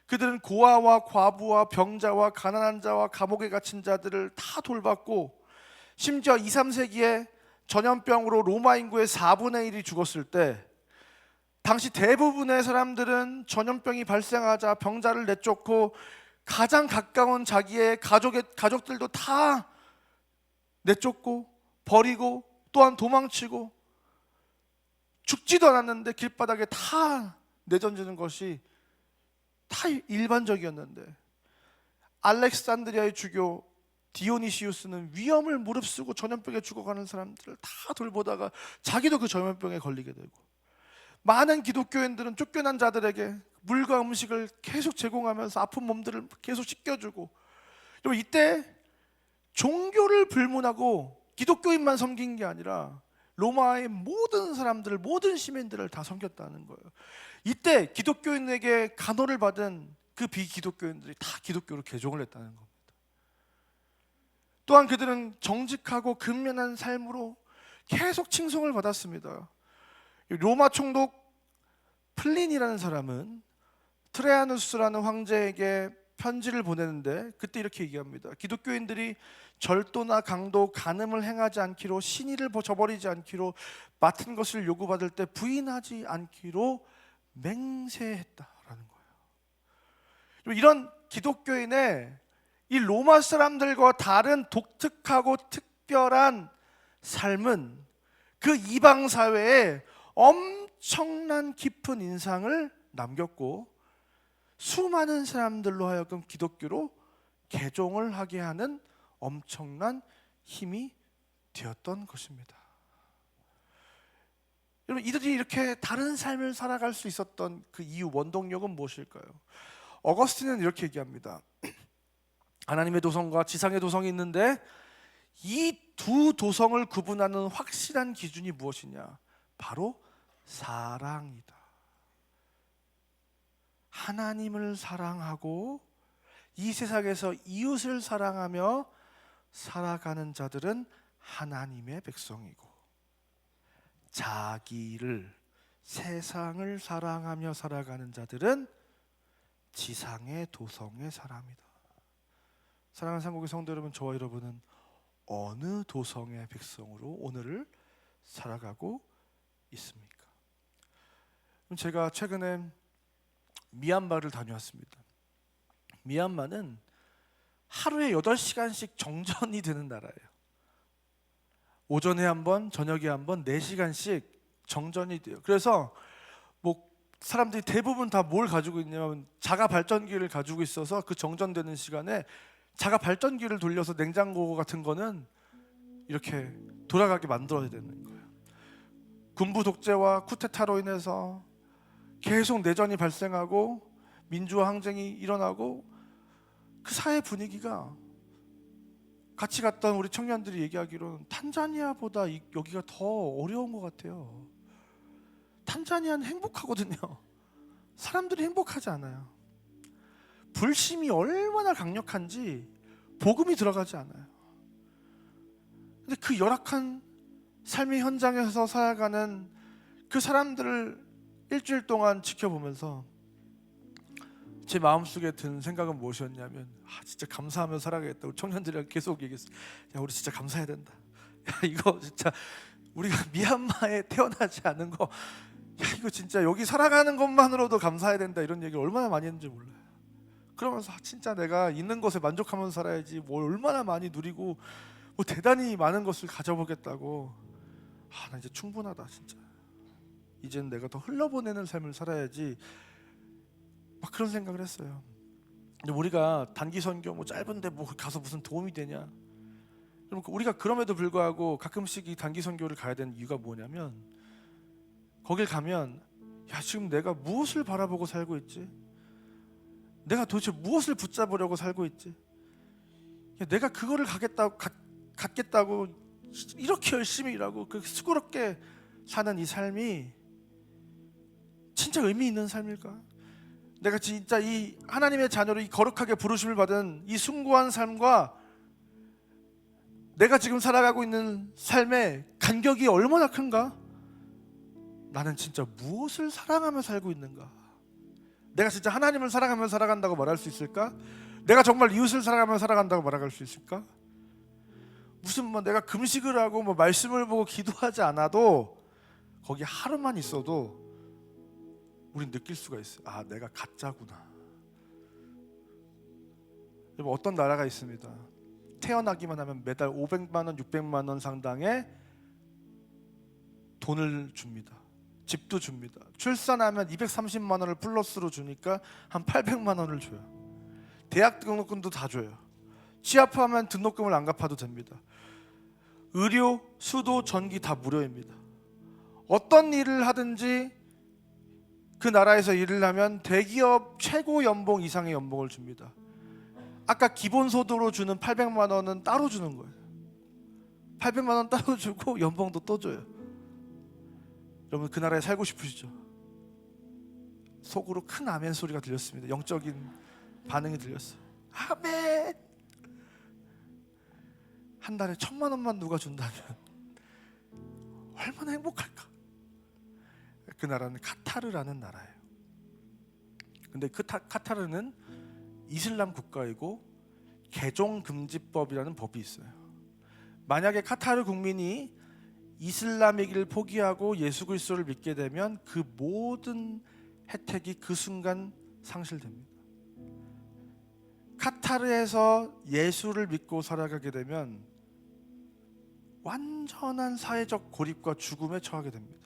그들은 고아와 과부와 병자와 가난한 자와 감옥에 갇힌 자들을 다 돌봤고, 심지어 2, 3세기에 전염병으로 로마 인구의 4분의 1이 죽었을 때 당시 대부분의 사람들은 전염병이 발생하자 병자를 내쫓고 가장 가까운 자기의 가족들도 다 내쫓고 버리고 또한 도망치고 죽지도 않았는데 길바닥에 다 내던지는 것이 다 일반적이었는데, 알렉산드리아의 주교 디오니시우스는 위험을 무릅쓰고 전염병에 죽어가는 사람들을 다 돌보다가 자기도 그 전염병에 걸리게 되고, 많은 기독교인들은 쫓겨난 자들에게 물과 음식을 계속 제공하면서 아픈 몸들을 계속 씻겨주고, 그리고 이때 종교를 불문하고 기독교인만 섬긴 게 아니라 로마의 모든 사람들을, 모든 시민들을 다 섬겼다는 거예요. 이때 기독교인에게 간호를 받은 그 비기독교인들이 다 기독교로 개종을 했다는 겁니다. 또한 그들은 정직하고 근면한 삶으로 계속 칭송을 받았습니다. 로마 총독 플린이라는 사람은 트레아누스라는 황제에게 편지를 보내는데 그때 이렇게 얘기합니다. 기독교인들이 절도나 강도, 간음을 행하지 않기로, 신의를 저버리지 않기로, 맡은 것을 요구받을 때 부인하지 않기로 맹세했다라는 거예요. 이런 기독교인의 이 로마 사람들과 다른 독특하고 특별한 삶은 그 이방 사회에 엄청난 깊은 인상을 남겼고 수많은 사람들로 하여금 기독교로 개종을 하게 하는 엄청난 힘이 되었던 것입니다. 여러분, 이들이 이렇게 다른 삶을 살아갈 수 있었던 그 이유, 원동력은 무엇일까요? 어거스틴은 이렇게 얘기합니다. 하나님의 도성과 지상의 도성이 있는데 이 두 도성을 구분하는 확실한 기준이 무엇이냐? 바로 사랑이다. 하나님을 사랑하고 이 세상에서 이웃을 사랑하며 살아가는 자들은 하나님의 백성이고, 자기를, 세상을 사랑하며 살아가는 자들은 지상의 도성의 사람이다. 사랑하는 상국의 성도 여러분, 저와 여러분은 어느 도성의 백성으로 오늘을 살아가고 있습니까? 제가 최근에 미얀마를 다녀왔습니다. 미얀마는 하루에 8시간씩 정전이 되는 나라예요. 오전에 한 번, 저녁에 한 번, 4시간씩 정전이 돼요. 그래서 뭐 사람들이 대부분 다 뭘 가지고 있냐면 자가 발전기를 가지고 있어서 그 정전되는 시간에 자가 발전기를 돌려서 냉장고 같은 거는 이렇게 돌아가게 만들어야 되는 거예요. 군부 독재와 쿠데타로 인해서 계속 내전이 발생하고 민주화 항쟁이 일어나고 그 사회 분위기가 같이 갔던 우리 청년들이 얘기하기로는 탄자니아보다 여기가 더 어려운 것 같아요. 탄자니아는 행복하거든요. 사람들이 행복하지 않아요. 불심이 얼마나 강력한지 복음이 들어가지 않아요. 근데 그 열악한 삶의 현장에서 살아가는 그 사람들을 일주일 동안 지켜보면서 제 마음속에 든 생각은 무엇이었냐면 진짜 감사하며 살아가겠다. 우리 청년들이랑 계속 얘기했어요. 야, 우리 진짜 감사해야 된다. 야, 이거 진짜 우리가 미얀마에 태어나지 않은 거, 야, 이거 진짜 여기 살아가는 것만으로도 감사해야 된다. 이런 얘기를 얼마나 많이 했는지 몰라요. 그러면서 진짜 내가 있는 것에 만족하면서 살아야지 뭘 얼마나 많이 누리고 뭐 대단히 많은 것을 가져보겠다고. 나 이제 충분하다 진짜. 이제는 내가 더 흘려보내는 삶을 살아야지. 막 그런 생각을 했어요. 근데 우리가 단기 선교 뭐 짧은데 뭐 가서 무슨 도움이 되냐? 우리가 그럼에도 불구하고 가끔씩 이 단기 선교를 가야 되는 이유가 뭐냐면 거길 가면 야, 지금 내가 무엇을 바라보고 살고 있지? 내가 도대체 무엇을 붙잡으려고 살고 있지? 야, 내가 그거를 갖겠다고 이렇게 열심히 일하고 그 수고롭게 사는 이 삶이 진짜 의미 있는 삶일까? 내가 진짜 이 하나님의 자녀로 이 거룩하게 부르심을 받은 이 숭고한 삶과 내가 지금 살아가고 있는 삶의 간격이 얼마나 큰가? 나는 진짜 무엇을 사랑하며 살고 있는가? 내가 진짜 하나님을 사랑하며 살아간다고 말할 수 있을까? 내가 정말 이웃을 사랑하며 살아간다고 말할 수 있을까? 무슨 뭐 내가 금식을 하고 뭐 말씀을 보고 기도하지 않아도 거기 하루만 있어도 우린 느낄 수가 있어요. 아, 내가 가짜구나. 여러분, 어떤 나라가 있습니다. 태어나기만 하면 매달 500만 원, 600만 원 상당의 돈을 줍니다. 집도 줍니다. 출산하면 230만 원을 플러스로 주니까 한 800만 원을 줘요. 대학 등록금도 다 줘요. 취업하면 등록금을 안 갚아도 됩니다. 의료, 수도, 전기 다 무료입니다. 어떤 일을 하든지 그 나라에서 일을 하면 대기업 최고 연봉 이상의 연봉을 줍니다. 아까 기본소득으로 주는 800만 원은 따로 주는 거예요. 800만 원 따로 주고 연봉도 또 줘요. 여러분, 그 나라에 살고 싶으시죠? 속으로 큰 아멘 소리가 들렸습니다. 영적인 반응이 들렸어요. 아멘! 한 달에 1,000만 원만 누가 준다면 얼마나 행복할까? 그 나라는 카타르라는 나라예요. 근데 그 카타르는 이슬람 국가이고 개종금지법이라는 법이 있어요. 만약에 카타르 국민이 이슬람의 길을 포기하고 예수 그리스도를 믿게 되면 그 모든 혜택이 그 순간 상실됩니다. 카타르에서 예수를 믿고 살아가게 되면 완전한 사회적 고립과 죽음에 처하게 됩니다.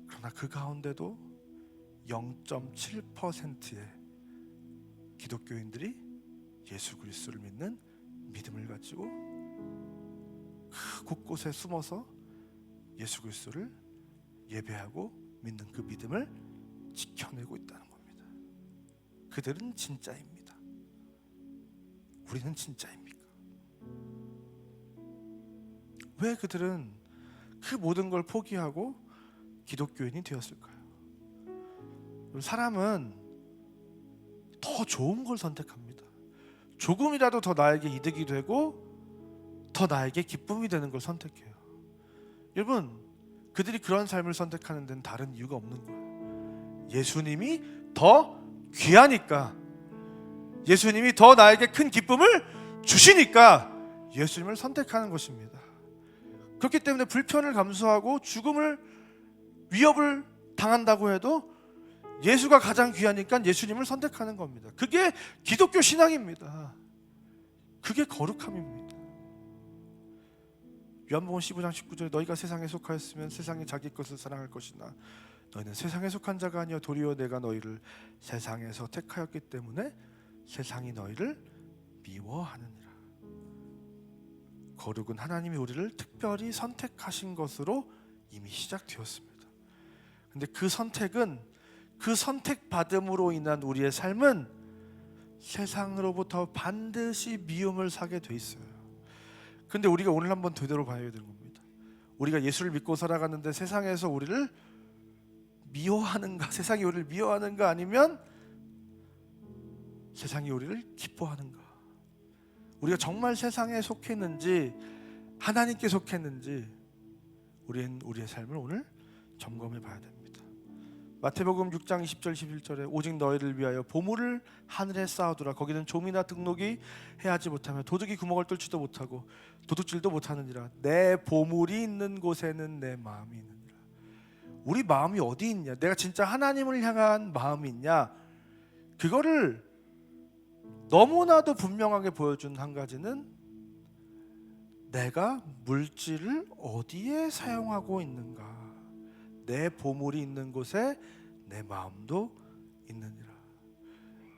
그러나 그 가운데도 0.7%의 기독교인들이 예수 그리스도를 믿는 믿음을 가지고 그 곳곳에 숨어서 예수 그리스도를 예배하고 믿는 그 믿음을 지켜내고 있다는 겁니다. 그들은 진짜입니다. 우리는 진짜입니까? 왜 그들은 그 모든 걸 포기하고 기독교인이 되었을까요? 사람은 더 좋은 걸 선택합니다. 조금이라도 더 나에게 이득이 되고 더 나에게 기쁨이 되는 걸 선택해요. 여러분, 그들이 그런 삶을 선택하는 데는 다른 이유가 없는 거예요. 예수님이 더 귀하니까, 예수님이 더 나에게 큰 기쁨을 주시니까 예수님을 선택하는 것입니다. 그렇기 때문에 불편을 감수하고 죽음을 위협을 당한다고 해도 예수가 가장 귀하니까 예수님을 선택하는 겁니다. 그게 기독교 신앙입니다. 그게 거룩함입니다. 요한복음 15장 19절에 너희가 세상에 속하였으면 세상이 자기 것을 사랑할 것이나 너희는 세상에 속한 자가 아니여 도리어 내가 너희를 세상에서 택하였기 때문에 세상이 너희를 미워하느니라. 거룩은 하나님이 우리를 특별히 선택하신 것으로 이미 시작되었습니다. 근데 그 선택은, 그 선택받음으로 인한 우리의 삶은 세상으로부터 반드시 미움을 사게 돼 있어요. 근데 우리가 오늘 한번 되돌아봐야 되는 겁니다. 우리가 예수를 믿고 살아가는데 세상에서 우리를 미워하는가, 세상이 우리를 미워하는가, 아니면 세상이 우리를 기뻐하는가. 우리가 정말 세상에 속했는지 하나님께 속했는지 우리는 우리의 삶을 오늘 점검해 봐야 됩니다. 마태복음 6장 20절 11절에 오직 너희를 위하여 보물을 하늘에 쌓아두라. 거기는 좀이나 등록이 해하지 못하며 도둑이 구멍을 뚫지도 못하고 도둑질도 못하느니라. 내 보물이 있는 곳에는 내 마음이 있느니라. 우리 마음이 어디 있냐? 내가 진짜 하나님을 향한 마음이 있냐? 그거를 너무나도 분명하게 보여준 한 가지는 내가 물질을 어디에 사용하고 있는가. 내 보물이 있는 곳에 내 마음도 있느니라.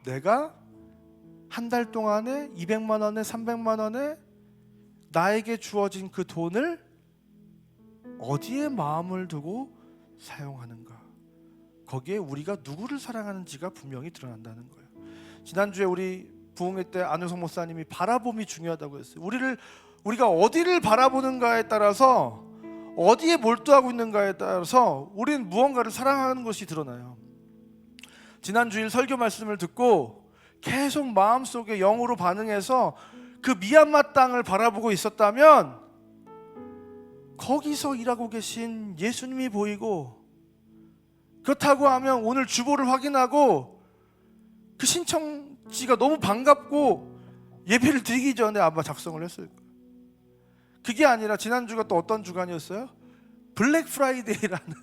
내가 한 달 동안에 200만 원에 300만 원에 나에게 주어진 그 돈을 어디에 마음을 두고 사용하는가. 거기에 우리가 누구를 사랑하는지가 분명히 드러난다는 거예요. 지난주에 우리 부흥회 때 안효성 목사님이 바라봄이 중요하다고 했어요. 우리가 어디를 바라보는가에 따라서, 어디에 몰두하고 있는가에 따라서 우리는 무언가를 사랑하는 것이 드러나요. 지난주일 설교 말씀을 듣고 계속 마음속에 영으로 반응해서 그 미얀마 땅을 바라보고 있었다면 거기서 일하고 계신 예수님이 보이고, 그렇다고 하면 오늘 주보를 확인하고 그 신청지가 너무 반갑고 예배를 드리기 전에 아마 작성을 했을 거예요. 그게 아니라 지난주가 또 어떤 주간이었어요? 블랙 프라이데이라는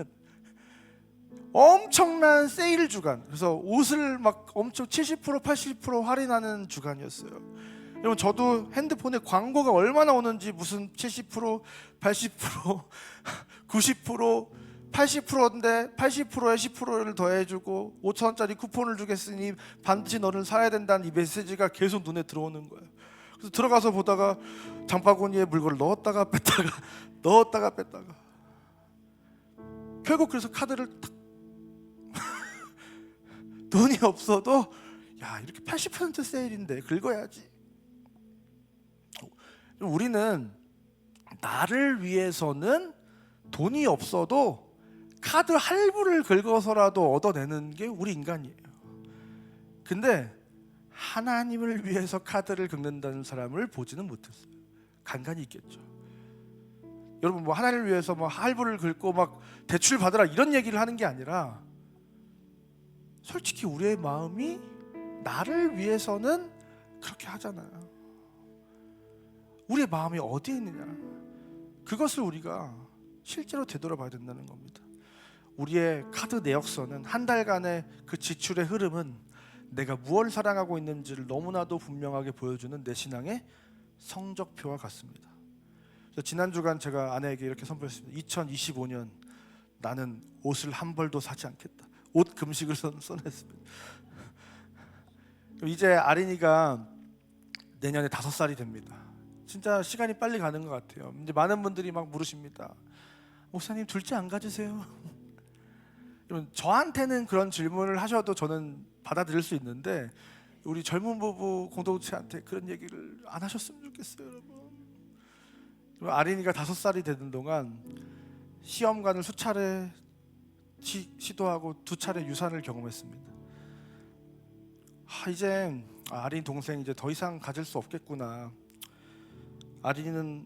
엄청난 세일 주간. 그래서 옷을 막 엄청 70% 80% 할인하는 주간이었어요. 여러분, 저도 핸드폰에 광고가 얼마나 오는지, 무슨 70% 80% 90% 80%인데 80%에 10%를 더해주고 5,000원짜리 쿠폰을 주겠으니 반드시 너는 사야 된다는 이 메시지가 계속 눈에 들어오는 거예요. 그래서 들어가서 보다가 장바구니에 물건을 넣었다가 뺐다가 넣었다가 뺐다가 결국 그래서 카드를 탁 돈이 없어도 야, 이렇게 80% 세일인데 긁어야지. 우리는 나를 위해서는 돈이 없어도 카드 할부를 긁어서라도 얻어내는 게 우리 인간이에요. 근데 하나님을 위해서 카드를 긁는다는 사람을 보지는 못했어요. 간간이 있겠죠. 여러분, 뭐 하나님을 위해서 뭐 할부를 긁고 막 대출 받으라 이런 얘기를 하는 게 아니라, 솔직히 우리의 마음이 나를 위해서는 그렇게 하잖아요. 우리의 마음이 어디에 있느냐, 그것을 우리가 실제로 되돌아봐야 된다는 겁니다. 우리의 카드 내역서는, 한 달간의 그 지출의 흐름은 내가 무엇을 사랑하고 있는지를 너무나도 분명하게 보여주는 내 신앙의 성적표와 같습니다. 지난 주간 제가 아내에게 이렇게 선포했습니다. 2025년 나는 옷을 한 벌도 사지 않겠다. 옷 금식을 선언했습니다. 이제 아린이가 내년에 5살이 됩니다. 진짜 시간이 빨리 가는 것 같아요. 이제 많은 분들이 막 물으십니다. 목사님, 둘째 안 가지세요? 저한테는 그런 질문을 하셔도 저는 받아들일 수 있는데, 우리 젊은 부부 공동체한테 그런 얘기를 안 하셨으면 좋겠어요, 여러분. 아린이가 5살이 되는 동안 시험관을 수차례 시도하고 2차례 유산을 경험했습니다. 이제 아린 동생 이제 더 이상 가질 수 없겠구나. 아린이는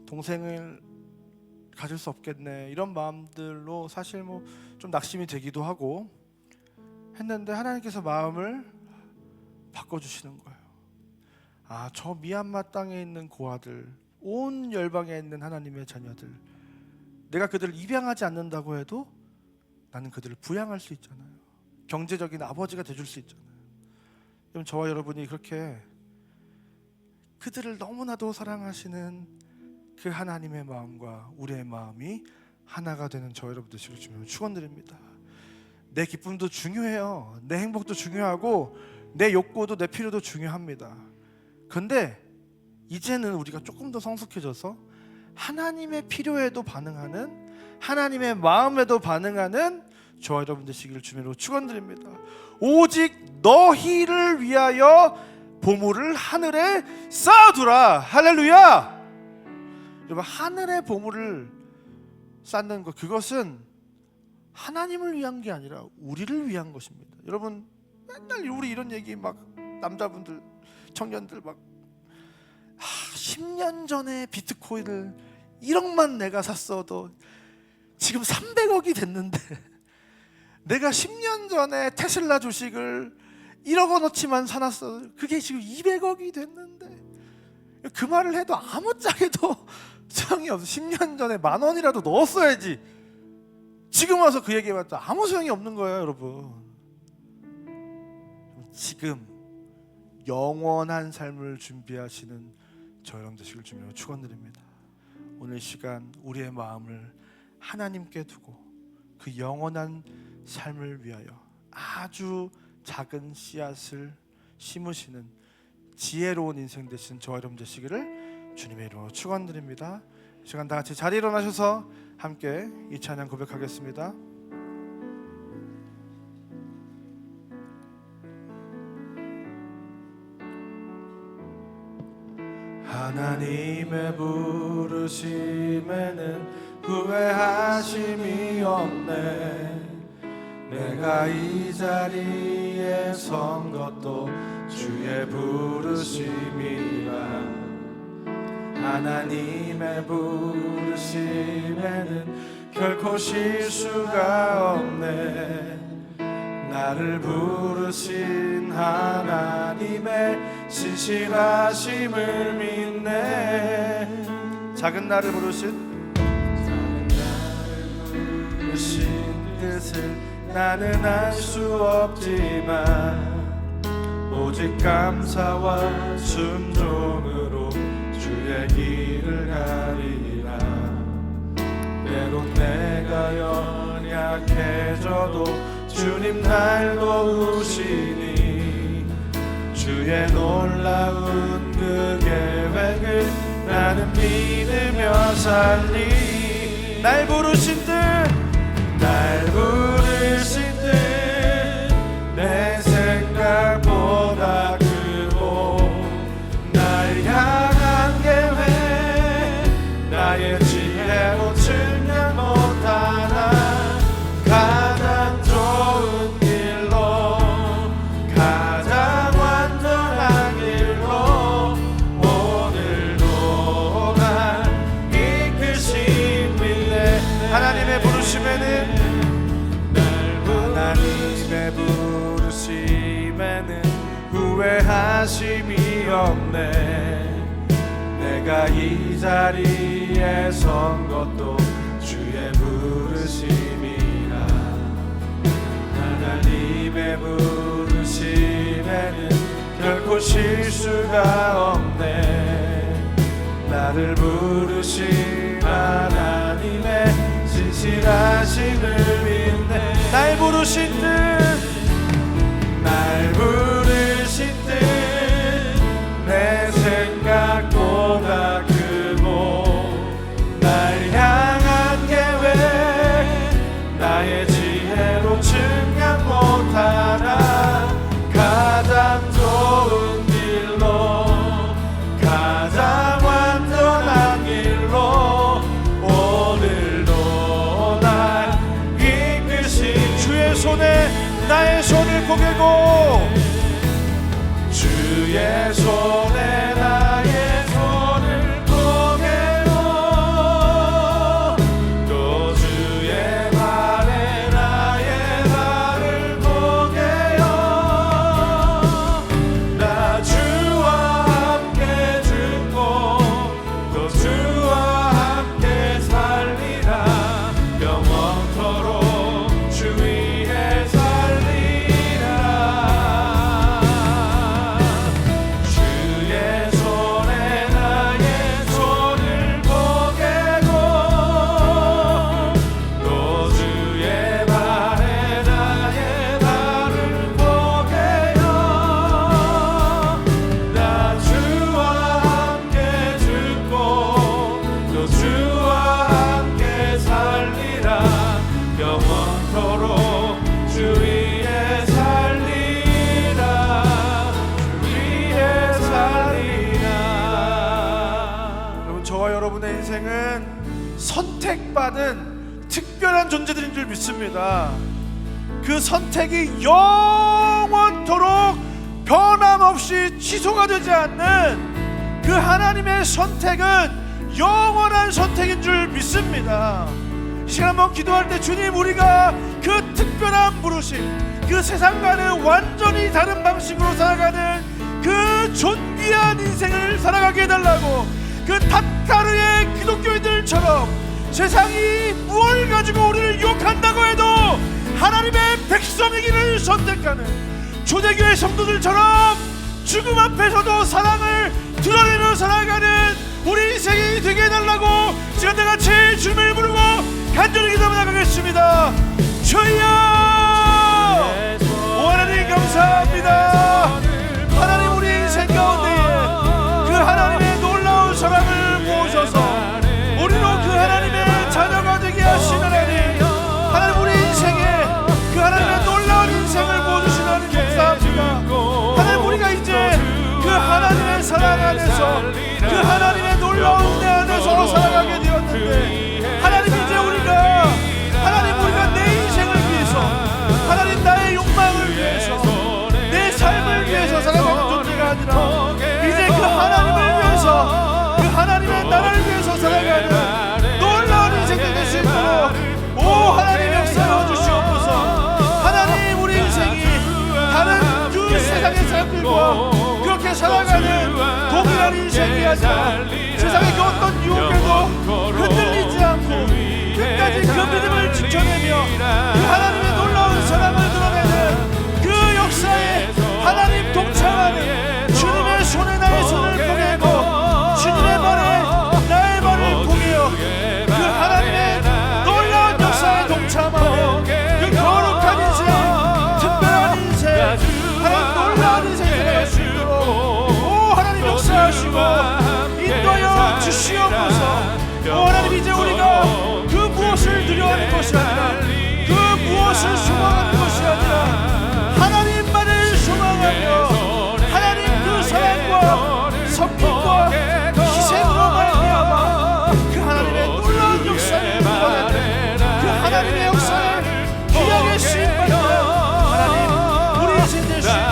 동생을 가질 수 없겠네. 이런 마음들로 사실 뭐 좀 낙심이 되기도 하고 했는데, 하나님께서 마음을 바꿔주시는 거예요. 저 미얀마 땅에 있는 고아들, 온 열방에 있는 하나님의 자녀들, 내가 그들을 입양하지 않는다고 해도 나는 그들을 부양할 수 있잖아요. 경제적인 아버지가 되줄 수 있잖아요. 그럼 저와 여러분이 그렇게 그들을 너무나도 사랑하시는 그 하나님의 마음과 우리의 마음이 하나가 되는 저와 여러분 되시길 주님으로 축원드립니다. 내 기쁨도 중요해요. 내 행복도 중요하고 내 욕구도 내 필요도 중요합니다. 근데 이제는 우리가 조금 더 성숙해져서 하나님의 필요에도 반응하는, 하나님의 마음에도 반응하는 저와 여러분 되시기를 주님으로 축원드립니다. 오직 너희를 위하여 보물을 하늘에 쌓아두라. 할렐루야. 여러분, 하늘의 보물을 쌓는 것, 그것은 하나님을 위한 게 아니라 우리를 위한 것입니다. 여러분, 맨날 우리 이런 얘기 막 남자분들, 청년들 막 10년 전에 비트코인을 1억만 내가 샀어도 지금 300억이 됐는데 내가 10년 전에 테슬라 주식을 1억 원어치만 사놨어, 그게 지금 200억이 됐는데, 그 말을 해도 아무짝에도 소용이 없어. 10년 전에 10,000원이라도 넣었어야지. 지금 와서 그 얘기해봤자 아무 소용이 없는 거예요. 여러분, 지금 영원한 삶을 준비하시는 저 여러분 되시길 주님으로 축원드립니다. 오늘 시간 우리의 마음을 하나님께 두고 그 영원한 삶을 위하여 아주 작은 씨앗을 심으시는 지혜로운 인생 되신 저와 여러분 되시기를 주님의 이름으로 축원드립니다. 이 시간 다 같이 자리에 일어나셔서 함께 이 찬양 고백하겠습니다. 하나님의 부르심에는 후회하심이 없네. 내가 이 자리에 선 것도 주의 부르심이라. 하나님의 부르심에는 결코 실수가 없네. 나를 부르신 하나님의 신실하심을 믿네. 작은 나를 부르신 뜻을 나는 알 수 없지만 오직 감사와 순종으로 주의 길을 가리라. 때론 내가 연약해져도 주님 날 도우시니 주의 놀라운 그 계획을 나는 믿으며 살리. 날 부르신 듯, 날 부르신 듯 내 생각보다 크고 날 향한 계획 나의 지혜로 측량 못하나. 가장 좋은 길로, 가장 완전한 길로 오늘도 날 이끄신 믿네. 하나님의 부르심에는, 하나님의 부르심에는 후회하심이 없네. 내가 이 자리에 선 것도 주의 부르심이라. 하나님의 부르심에는 결코 실수가 없네. 나를 부르신 하나님의 신실하심을 믿네. 날 부르신 듯, 날 부르신 듯 내 생각보다 크고 날 향한 계획 나의 지혜로 측량 못하나. 가장 좋은 길로, 가장 완전한 길로 오늘도 날 이끄신 주의 손에 나의 손을 고개고, 주의 손에 나의 손을 고개고, 또 주의 발에 나의 발을 고개요. 나 주와 함께 죽고 또 주와 함께 살리라. 영원토록 주 위에 살리라. 우리는 선택받은 특별한 존재들인 줄 믿습니다. 그 선택이 영원토록 변함없이 취소가 되지 않는 그 하나님의 선택은 영원한 선택인 줄 믿습니다. 이 시간 한번 기도할 때 주님, 우리가 그 특별한 부르심, 그 세상과는 완전히 다른 방식으로 살아가는 그 존귀한 인생을 살아가게 해달라고, 그 닷가르의 기독교인들처럼 세상이 무엇을 가지고 우리를 욕한다고 해도 하나님의 백성이기를 선택하는 초대교회 성도들처럼 죽음 앞에서도 사랑을 드러내며 살아가는 우리 인생이 되게 해달라고 시간 다 같이 주님을 부르고 간절히 기도하며 나가겠습니다. 주여, 오 하나님 감사합니다. 하나님, 우리 인생 가운데에 그 하나님의 놀라운 사랑을 보셔서 우리로 그 하나님의 자녀가 되게 하신 하나님, 하나님 우리 인생에 그 하나님의 놀라운 인생을 보여주신 하나님 감사합니다. 하나님, 우리가 이제 그 하나님의 사랑 안에서 그 하나님의 놀라운 은혜 안에서 살아가게 되었는데, 하나님 이제 우리가 내 인생을 위해서, 하나님 나의 욕망을 위해서, 내 삶을 위해서 살아가는 존재가 아니라 이제 그 하나님을 위해서, 그 하나님의 나라를 위해서 살아가는 놀라운 인생이 될 수 있도록 오 하나님 역사해 주시옵소서. 하나님, 우리 인생이 다른 그 세상의 사람들과 그렇게 살아가는 동일한 인생이 아니라 세상의 그 어떤 유혹에도 흔들리지 않고 끝까지 그 믿음을 지켜내며 그 하나님의 놀라운 사랑을 드러내는 그 역사에 하나님 동참하는 주님의 손에 나의 손을 포개고 주님의 발에 나의 발을 포개어 그 하나님의 놀라운 역사에 동참하는 그 거룩한 인생, 특별한 인생, 하나님 놀라운 인생이 될 수 있도록 오 하나님 역사하시고 인도하여 주시옵소서. 오 하나님, 이제 우리가 그 무엇을 두려워하는 것이 아니라 그 무엇을 소망하는 것이 아니라 하나님만을 소망하며 하나님 그 사랑과 섬김과 희생으로 말미암아 그 하나님의 놀라운 역사를 드러내는 그 하나님의 역사에 귀하게 쓰임받는 하나님 우리 인생 될 수 있도록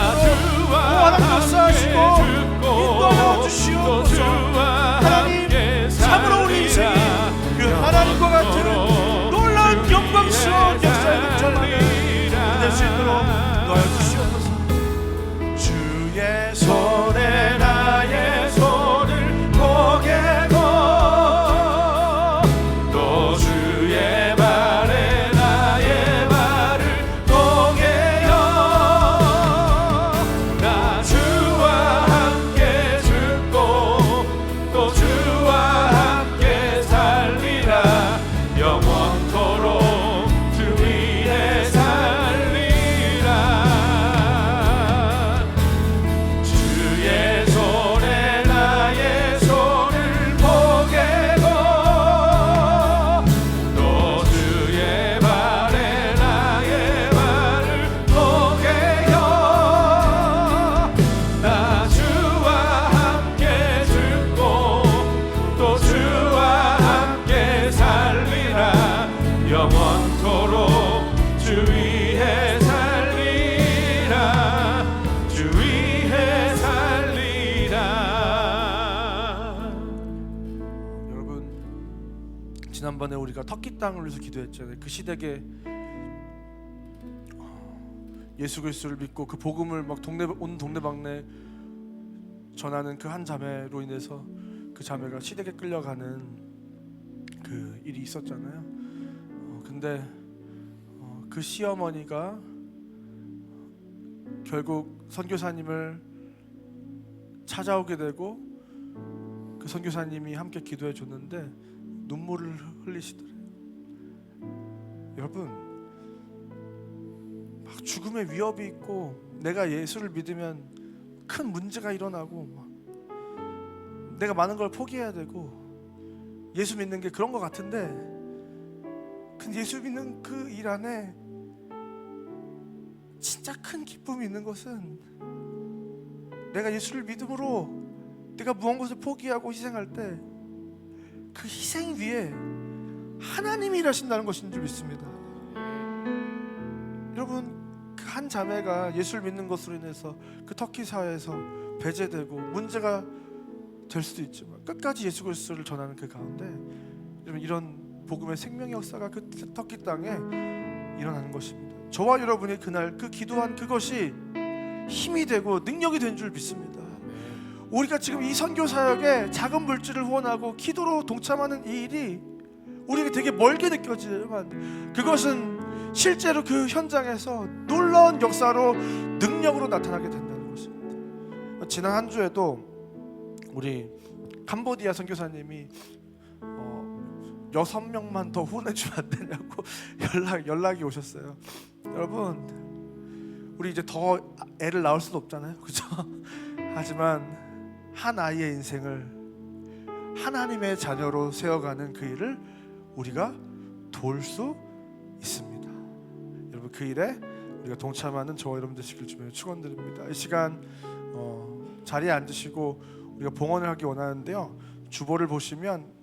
오 하나님 역사하시고 인도하여 주시옵소서. 하나님, 참으로 우리 인생이 그 하나님과 같은 놀라운 영광스러운 역사에 동참하게 될 수 있도록 도와주시옵소서. 주의 손에 나의 손을 포개고 또 주의 발에 나의 발을 포개어 나 주와 함께 죽고 또 주와 함께 살리라 영원토록 주 위에 살리라. 주의 손에 나의 손을 포개고 또 주의 발에 나의 발을 포개어 나 주와 함께 죽고 또 주와 함께 살리라 영원토록 주 위에 살리라 주 위에 살리라. 여러분, 지난번에 우리가 터키 땅을 위해서 기도했잖아요. 그 시댁에 예수 그리스도를 믿고 그 복음을 막 온 동네방네 전하는 그 한 자매로 인해서 그 자매가 시댁에 끌려가는 그 일이 있었잖아요. 근데 그 시어머니가 결국 선교사님을 찾아오게 되고 그 선교사님이 함께 기도해 줬는데 눈물을 흘리시더래요. 여러분, 막 죽음의 위협이 있고 내가 예수를 믿으면 큰 문제가 일어나고 막 내가 많은 걸 포기해야 되고 예수 믿는 게 그런 것 같은데, 근데 예수 믿는 그 일 안에 진짜 큰 기쁨이 있는 것은 내가 예수를 믿음으로 내가 무언가를 포기하고 희생할 때 그 희생 위에 하나님이 일하신다는 것인 줄 믿습니다. 여러분, 그 한 자매가 예수를 믿는 것으로 인해서 그 터키 사회에서 배제되고 문제가 될 수도 있지만 끝까지 예수 그리스도를 전하는 그 가운데 여러분, 이런 복음의 생명의 역사가 그 터키 땅에 일어나는 것입니다. 저와 여러분이 그날 그 기도한 그것이 힘이 되고 능력이 된 줄 믿습니다. 우리가 지금 이 선교 사역에 작은 물질을 후원하고 기도로 동참하는 이 일이 우리에게 되게 멀게 느껴지지만 그것은 실제로 그 현장에서 놀라운 역사로 능력으로 나타나게 된다는 것입니다. 지난 한 주에도 우리 캄보디아 선교사님이 6명만 더 후원해주면 안 되냐고 연락이 오셨어요. 여러분, 우리 이제 더 애를 낳을 수도 없잖아요, 그렇죠? 하지만 한 아이의 인생을 하나님의 자녀로 세워가는 그 일을 우리가 도울 수 있습니다. 여러분, 그 일에 우리가 동참하는 저와 여러분 되시길 주님으로 축원드립니다. 이 시간 자리에 앉으시고 우리가 봉헌을 하기 원하는데요, 주보를 보시면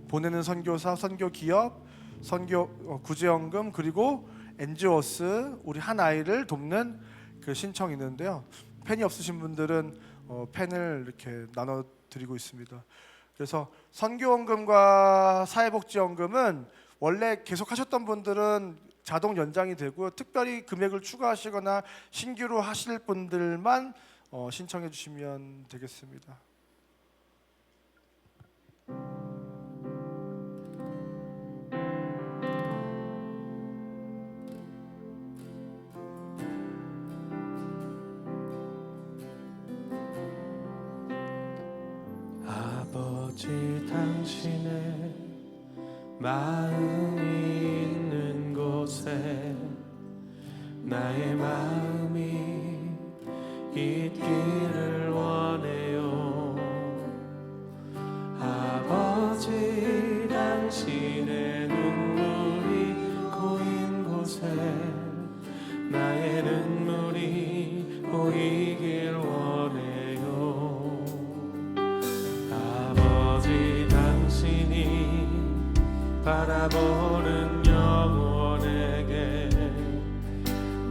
보내는 선교사, 선교기업, 선교 구제연금, 그리고 NGO스, 우리 한 아이를 돕는 그 신청이 있는데요, 펜이 없으신 분들은 펜을 이렇게 나눠드리고 있습니다. 그래서 선교원금과 사회복지연금은 원래 계속 하셨던 분들은 자동 연장이 되고요, 특별히 금액을 추가하시거나 신규로 하실 분들만 신청해 주시면 되겠습니다. 아버지, 당신의 마음이 있는 곳에 나의 마음이 있기를 원해요. 아버지, 당신의 눈물이 고인 곳에 나의 눈물이 고이길 원해요. 아버지, 당신이 바라보는 영혼에게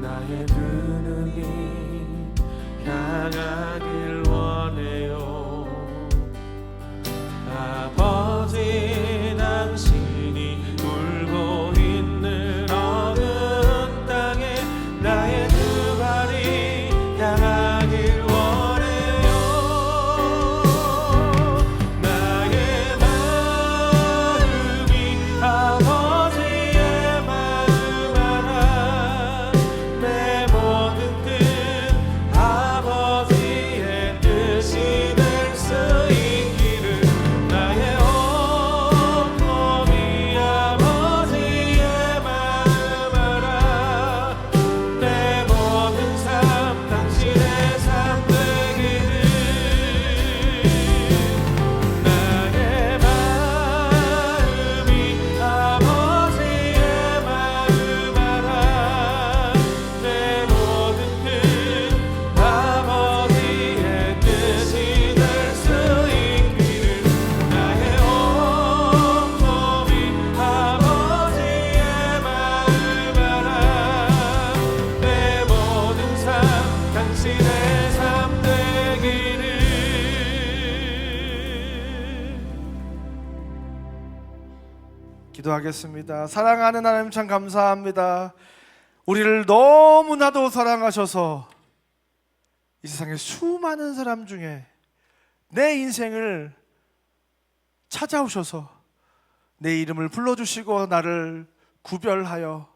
나의 두 눈이 향하길 원해요. 아버지, 당신이 울고 있는 어느 땅에 나의 두 발이 향하길 원해요. 나의 마음이 아버지의 마음 알아. 내 모든 뜻 아버지의 뜻이 될 수 있기를. 나의 온몸이 아버지의 마음 알아. 내 모든 삶 당신의 삶 되기를. 나의 마음이 아버지의 마음 알아. 내 모든 뜻 아버지의 뜻이 될 수 있기를. 나의 온몸이 아버지의 마음 알아. 내 모든 삶 당신의 삶 되기를. 기도하겠습니다. 사랑하는 하나님, 참 감사합니다. 우리를 너무나도 사랑하셔서 이 세상에 수많은 사람 중에 내 인생을 찾아오셔서 내 이름을 불러주시고 나를 구별하여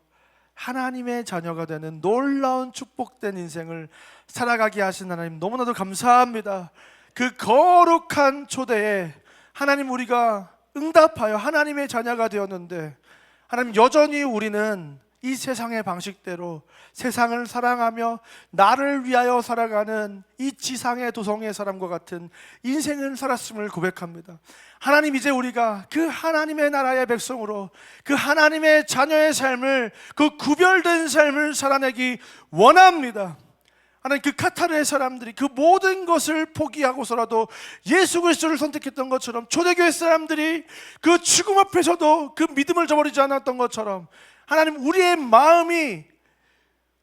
하나님의 자녀가 되는 놀라운 축복된 인생을 살아가게 하신 하나님, 너무나도 감사합니다. 그 거룩한 초대에 하나님, 우리가 응답하여 하나님의 자녀가 되었는데 하나님, 여전히 우리는 이 세상의 방식대로 세상을 사랑하며 나를 위하여 살아가는 이 지상의 도성의 사람과 같은 인생을 살았음을 고백합니다. 하나님, 이제 우리가 그 하나님의 나라의 백성으로 그 하나님의 자녀의 삶을, 그 구별된 삶을 살아내기 원합니다. 하나님, 그 카타르의 사람들이 그 모든 것을 포기하고서라도 예수 그리스도를 선택했던 것처럼, 초대교회 사람들이 그 죽음 앞에서도 그 믿음을 저버리지 않았던 것처럼, 하나님, 우리의 마음이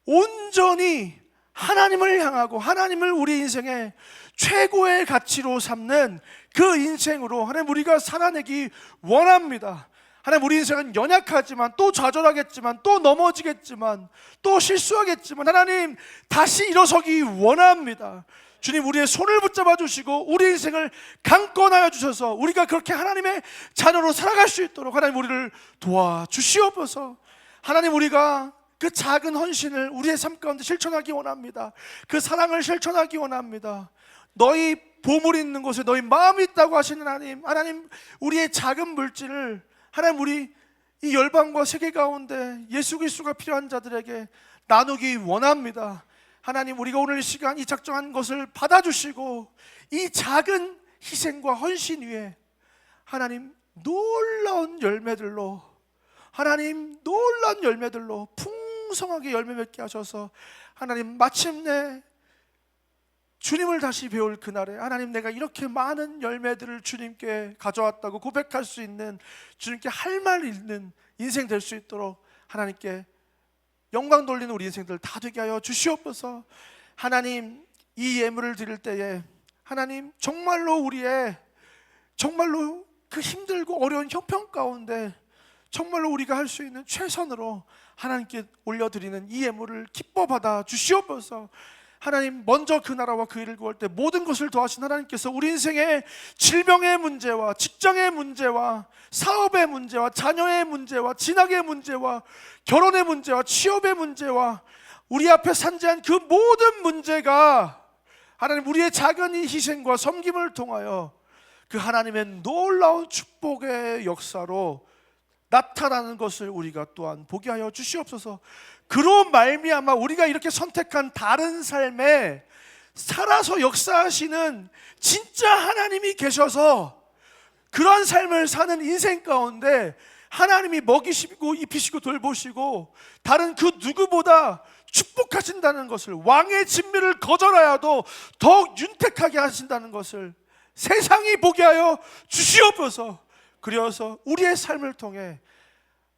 온전히 하나님을 향하고 하나님을 우리 인생의 최고의 가치로 삼는 그 인생으로 하나님, 우리가 살아내기 원합니다. 하나님, 우리 인생은 연약하지만, 또 좌절하겠지만, 또 넘어지겠지만, 또 실수하겠지만, 하나님, 다시 일어서기 원합니다. 주님, 우리의 손을 붙잡아 주시고 우리 인생을 강권하여 주셔서 우리가 그렇게 하나님의 자녀로 살아갈 수 있도록 하나님, 우리를 도와주시옵소서. 하나님, 우리가 그 작은 헌신을 우리의 삶 가운데 실천하기 원합니다. 그 사랑을 실천하기 원합니다. 너희 보물이 있는 곳에 너희 마음이 있다고 하시는 하나님, 하나님, 우리의 작은 물질을 하나님, 우리 이 열방과 세계 가운데 예수 그리스도가 필요한 자들에게 나누기 원합니다. 하나님, 우리가 오늘 이 시간 이 작정한 것을 받아주시고 이 작은 희생과 헌신 위에 하나님, 놀라운 열매들로, 하나님, 놀라운 열매들로 풍성하게 열매 맺게 하셔서 하나님, 마침내 주님을 다시 배울 그날에 하나님, 내가 이렇게 많은 열매들을 주님께 가져왔다고 고백할 수 있는, 주님께 할 말 있는 인생 될 수 있도록 하나님께 영광 돌리는 우리 인생들 다 되게 하여 주시옵소서. 하나님, 이 예물을 드릴 때에 하나님, 정말로 우리의 정말로 그 힘들고 어려운 형편 가운데 정말로 우리가 할 수 있는 최선으로 하나님께 올려드리는 이 예물을 기뻐 받아 주시옵소서. 하나님, 먼저 그 나라와 그 일을 구할 때 모든 것을 더하신 하나님께서 우리 인생의 질병의 문제와 직장의 문제와 사업의 문제와 자녀의 문제와 진학의 문제와 결혼의 문제와 취업의 문제와 우리 앞에 산재한 그 모든 문제가 하나님, 우리의 작은 이 희생과 섬김을 통하여 그 하나님의 놀라운 축복의 역사로 나타나는 것을 우리가 또한 보게 하여 주시옵소서. 그로 말미암아 우리가 이렇게 선택한 다른 삶에 살아서 역사하시는 진짜 하나님이 계셔서 그러한 삶을 사는 인생 가운데 하나님이 먹이시고 입히시고 돌보시고 다른 그 누구보다 축복하신다는 것을, 왕의 진미를 거절하여도 더욱 윤택하게 하신다는 것을 세상이 보게 하여 주시옵소서. 그리어서 우리의 삶을 통해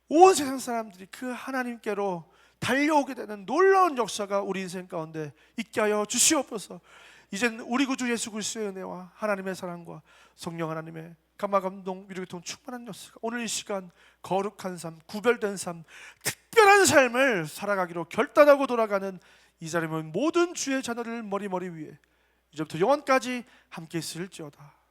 온 세상 사람들이 그 하나님께로 달려오게 되는 놀라운 역사가 우리 인생 가운데 있게 하여 주시옵소서. 이제는 우리 구주 예수 그리스도의 은혜와 하나님의 사랑과 성령 하나님의 감화 감동 위로 통 충만한 역사가 오늘 이 시간 거룩한 삶, 구별된 삶, 특별한 삶을 살아가기로 결단하고 돌아가는 이 자리에 모든 주의 자녀들 머리 위에 이제부터 영원까지 함께 있을지어다.